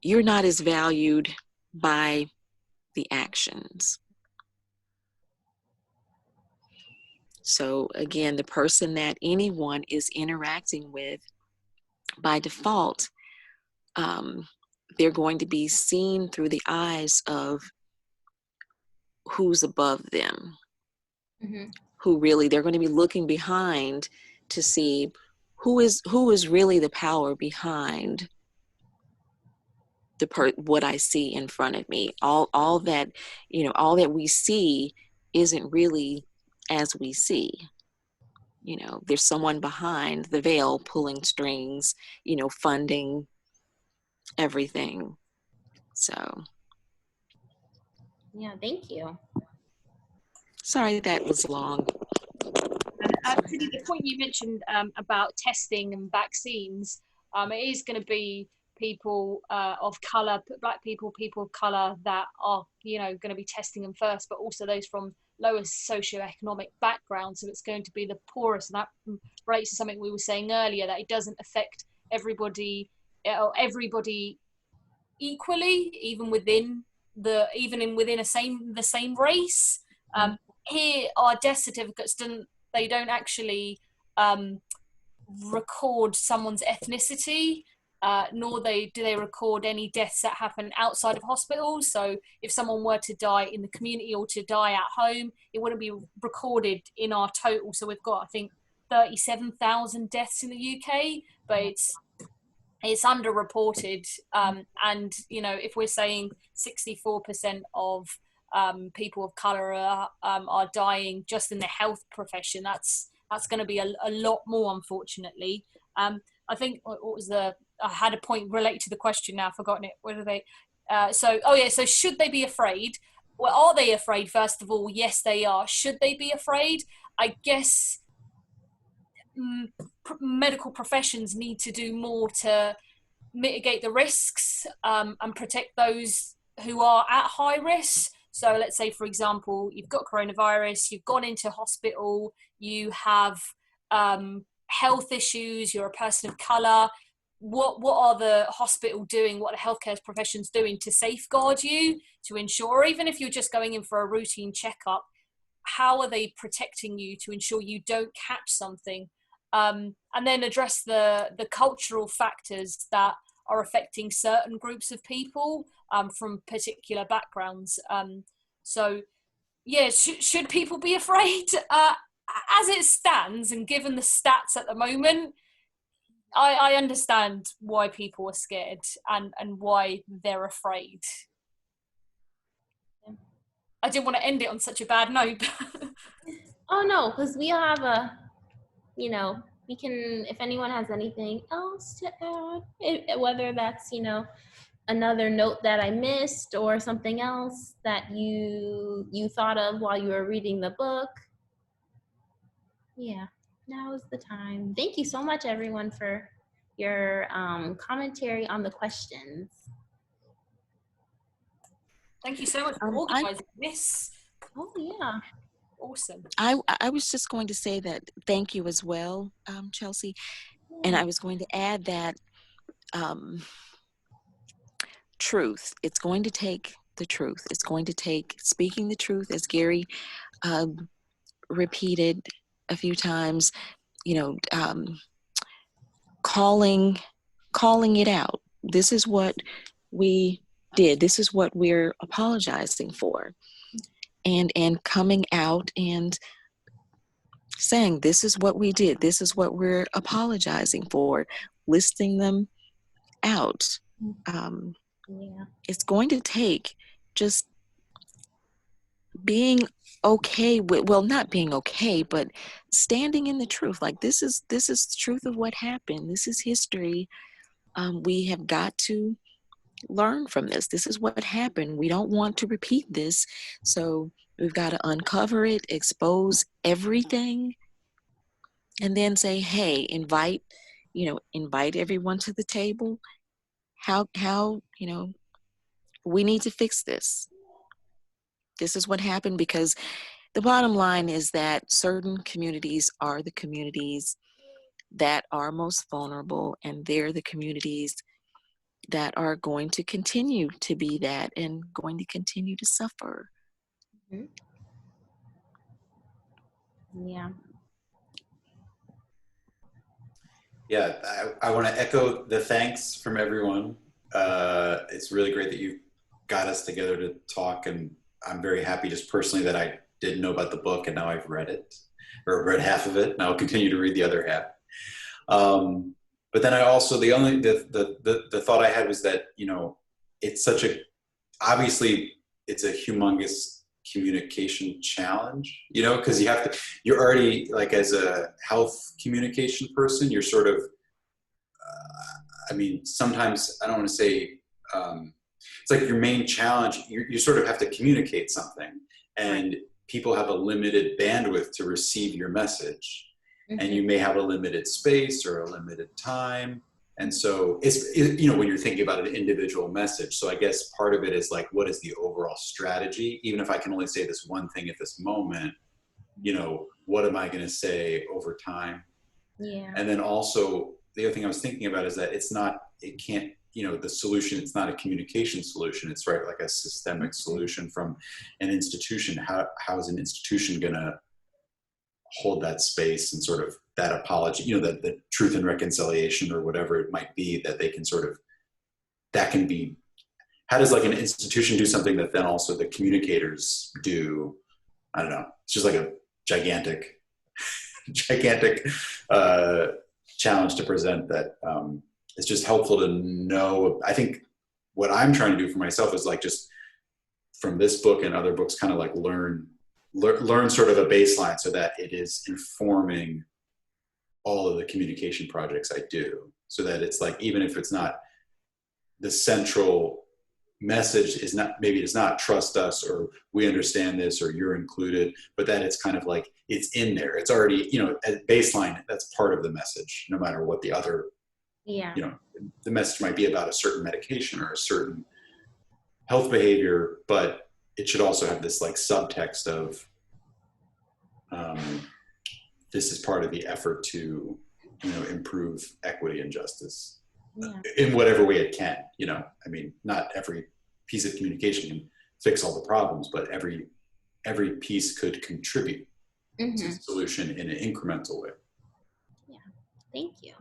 you're not as valued by the actions. So again, the person that anyone is interacting with, by default, they're going to be seen through the eyes of who's above them, Mm-hmm. who really, they're going to be looking behind to see who is really the power behind what I see in front of me. All that, all that we see isn't really as we see. There's someone behind the veil pulling strings, funding everything. So Yeah, thank you. sorry that was long. And Cindy, the point you mentioned about testing and vaccines, it is going to be people of colour, black people, people of colour that are, going to be testing them first, but also those from lower socioeconomic backgrounds. So it's going to be the poorest, and that relates to something we were saying earlier, that it doesn't affect everybody equally, even within the same race. Here, our death certificates don't actually record someone's ethnicity, nor do they record any deaths that happen outside of hospitals. So if someone were to die in the community or to die at home, it wouldn't be recorded in our total. So we've got, I think, 37,000 deaths in the UK, but it's underreported. And, if we're saying 64% of people of colour are dying just in the health profession, that's going to be a lot more, unfortunately. I think, I had a point related to the question now, I've forgotten it. What are they? So should they be afraid? Well, are they afraid? First of all, yes, they are. Should they be afraid? I guess medical professions need to do more to mitigate the risks and protect those who are at high risk. So let's say, for example, you've got coronavirus, you've gone into hospital, you have health issues, you're a person of colour. What are the hospital doing, what are the healthcare professions doing to safeguard you, to ensure, even if you're just going in for a routine checkup, how are they protecting you to ensure you don't catch something? And then address the cultural factors that are affecting certain groups of people from particular backgrounds. So, yeah, should people be afraid? As it stands, and given the stats at the moment, I understand why people are scared and why they're afraid. I didn't want to end it on such a bad note. Oh no, because we have we can, if anyone has anything else to add, whether that's, another note that I missed or something else that you thought of while you were reading the book. Yeah, now is the time. Thank you so much, everyone, for your commentary on the questions. Thank you so much for organizing this. Oh, yeah. Awesome. I was just going to say that thank you as well, Chelsea. And I was going to add that truth, it's going to take the truth. It's going to take speaking the truth, as Gary repeated a few times, calling it out. This is what we did. This is what we're apologizing for. And coming out and saying, this is what we did. This is what we're apologizing for. Listing them out. It's going to take just being okay with, well, not being okay, but standing in the truth. Like this is the truth of what happened. This is history. We have got to learn from this. This is what happened. We don't want to repeat this. So we've got to uncover it, expose everything, and then say, hey, invite everyone to the table. How we need to fix this. This is what happened, because the bottom line is that certain communities are the communities that are most vulnerable, and they're the communities that are going to continue to be that and going to continue to suffer. Mm-hmm. Yeah. Yeah, I want to echo the thanks from everyone. It's really great that you got us together to talk and I'm very happy just personally that I didn't know about the book and now I've read it, or read half of it, and I'll continue to read the other half. But then I also, the thought I had was that, you know, it's such a, obviously it's a humongous communication challenge, you know, because you're already, like, as a health communication person, you're sort of, I mean, sometimes I don't want to say, it's like your main challenge, you sort of have to communicate something, and people have a limited bandwidth to receive your message. And you may have a limited space or a limited time. And so you know, when you're thinking about an individual message, so I guess part of it is like, what is the overall strategy? Even if I can only say this one thing at this moment, you know, what am I going to say over time? Yeah. And then also the other thing I was thinking about is that it can't, you know, the solution, it's not a communication solution. It's like a systemic solution from an institution. How is an institution going to hold that space and sort of that apology, you know, that the truth and reconciliation or whatever it might be, that they can sort of, that can be, how does like an institution do something that then also the communicators do? I don't know. It's just like a gigantic challenge to present that. It's just helpful to know. I think what I'm trying to do for myself is like, just from this book and other books, kind of like learn sort of a baseline so that it is informing all of the communication projects I do, so that it's like, even if it's not the central message, is not, maybe it's not trust us or we understand this or you're included, but that it's kind of like, it's in there, it's already, you know, at baseline, that's part of the message, no matter what the other, you know, the message might be about a certain medication or a certain health behavior, but it should also have this like subtext of, this is part of the effort to, you know, improve equity and justice in whatever way it can, you know. I mean, not every piece of communication can fix all the problems, but every piece could contribute to the solution in an incremental way. Yeah, thank you.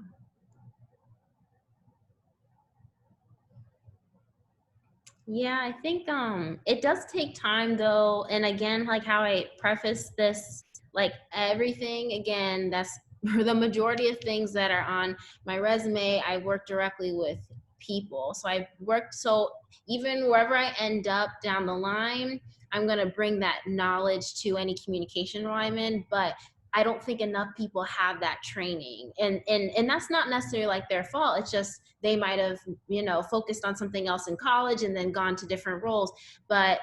Yeah, I think it does take time though. And again, like how I preface this, like everything, again, that's the majority of things that are on my resume, I work directly with people. So I've worked, so even wherever I end up down the line, I'm gonna bring that knowledge to any communication role I'm in, but I don't think enough people have that training. And that's not necessarily like their fault. It's just they might have, you know, focused on something else in college and then gone to different roles. But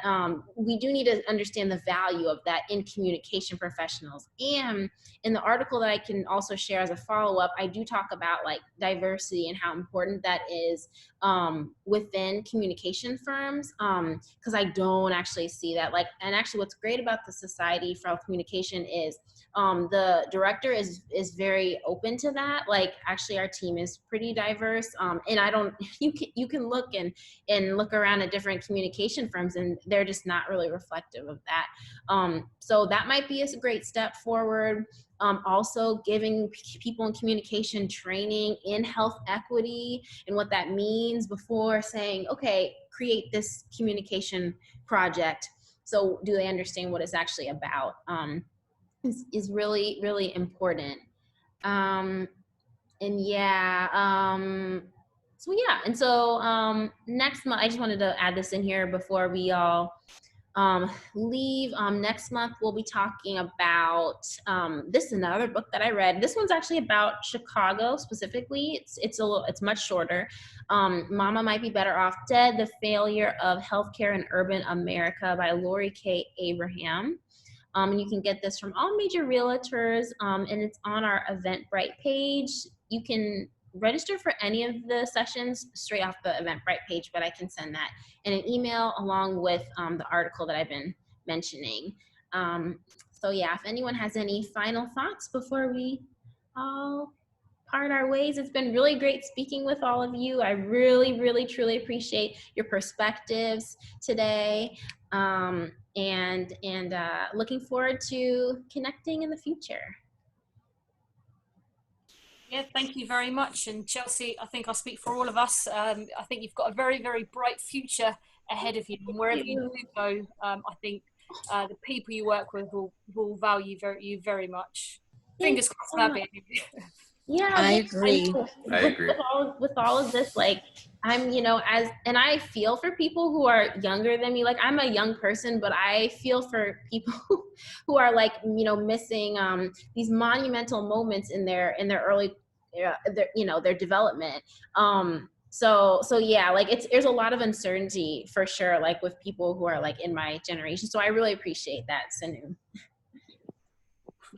we do need to understand the value of that in communication professionals. And in the article that I can also share as a follow-up, I do talk about like diversity and how important that is within communication firms, because I don't actually see that. Like, and actually what's great about the Society for Health Communication is the director is very open to that. Like, actually our team is pretty diverse, and I don't, you can look and look around at different communication firms and they're just not really reflective of that. So that might be a great step forward. Also giving people in communication training in health equity and what that means before saying, okay, create this communication project. So do they understand what it's actually about? Is really, really important. And yeah, so yeah, and so next month, I just wanted to add this in here before we all leave. Next month we'll be talking about this is another book that I read. This one's actually about Chicago specifically. It's much shorter. Mama Might Be Better Off Dead: The Failure of Healthcare in Urban America by Lori K. Abraham. And you can get this from all major realtors, and it's on our Eventbrite page. You can register for any of the sessions straight off the Eventbrite page, but I can send that in an email along with the article that I've been mentioning. So yeah, if anyone has any final thoughts before we all part our ways, it's been really great speaking with all of you. I really, really, truly appreciate your perspectives today. And looking forward to connecting in the future. Yeah, thank you very much. And Chelsea, I think I'll speak for all of us. I think you've got a very, very bright future ahead of you. And wherever you do go, I think the people you work with will value you very much. Fingers crossed, Abby. Yeah, I agree. I agree. With all of this, like, I'm, and I feel for people who are younger than me. Like, I'm a young person, but I feel for people who are like, missing these monumental moments in their early, their development. So yeah, like there's a lot of uncertainty for sure, like with people who are like in my generation. So I really appreciate that, Sanu.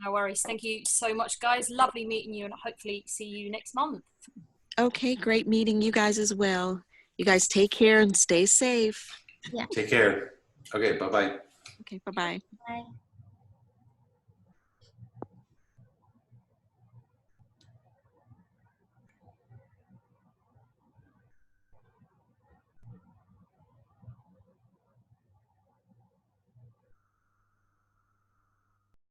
No worries. Thank you so much, guys. Lovely meeting you, and hopefully see you next month. Okay, great meeting you guys as well. You guys take care and stay safe. Yeah. Take care. Okay, bye-bye. Okay, bye-bye. Bye.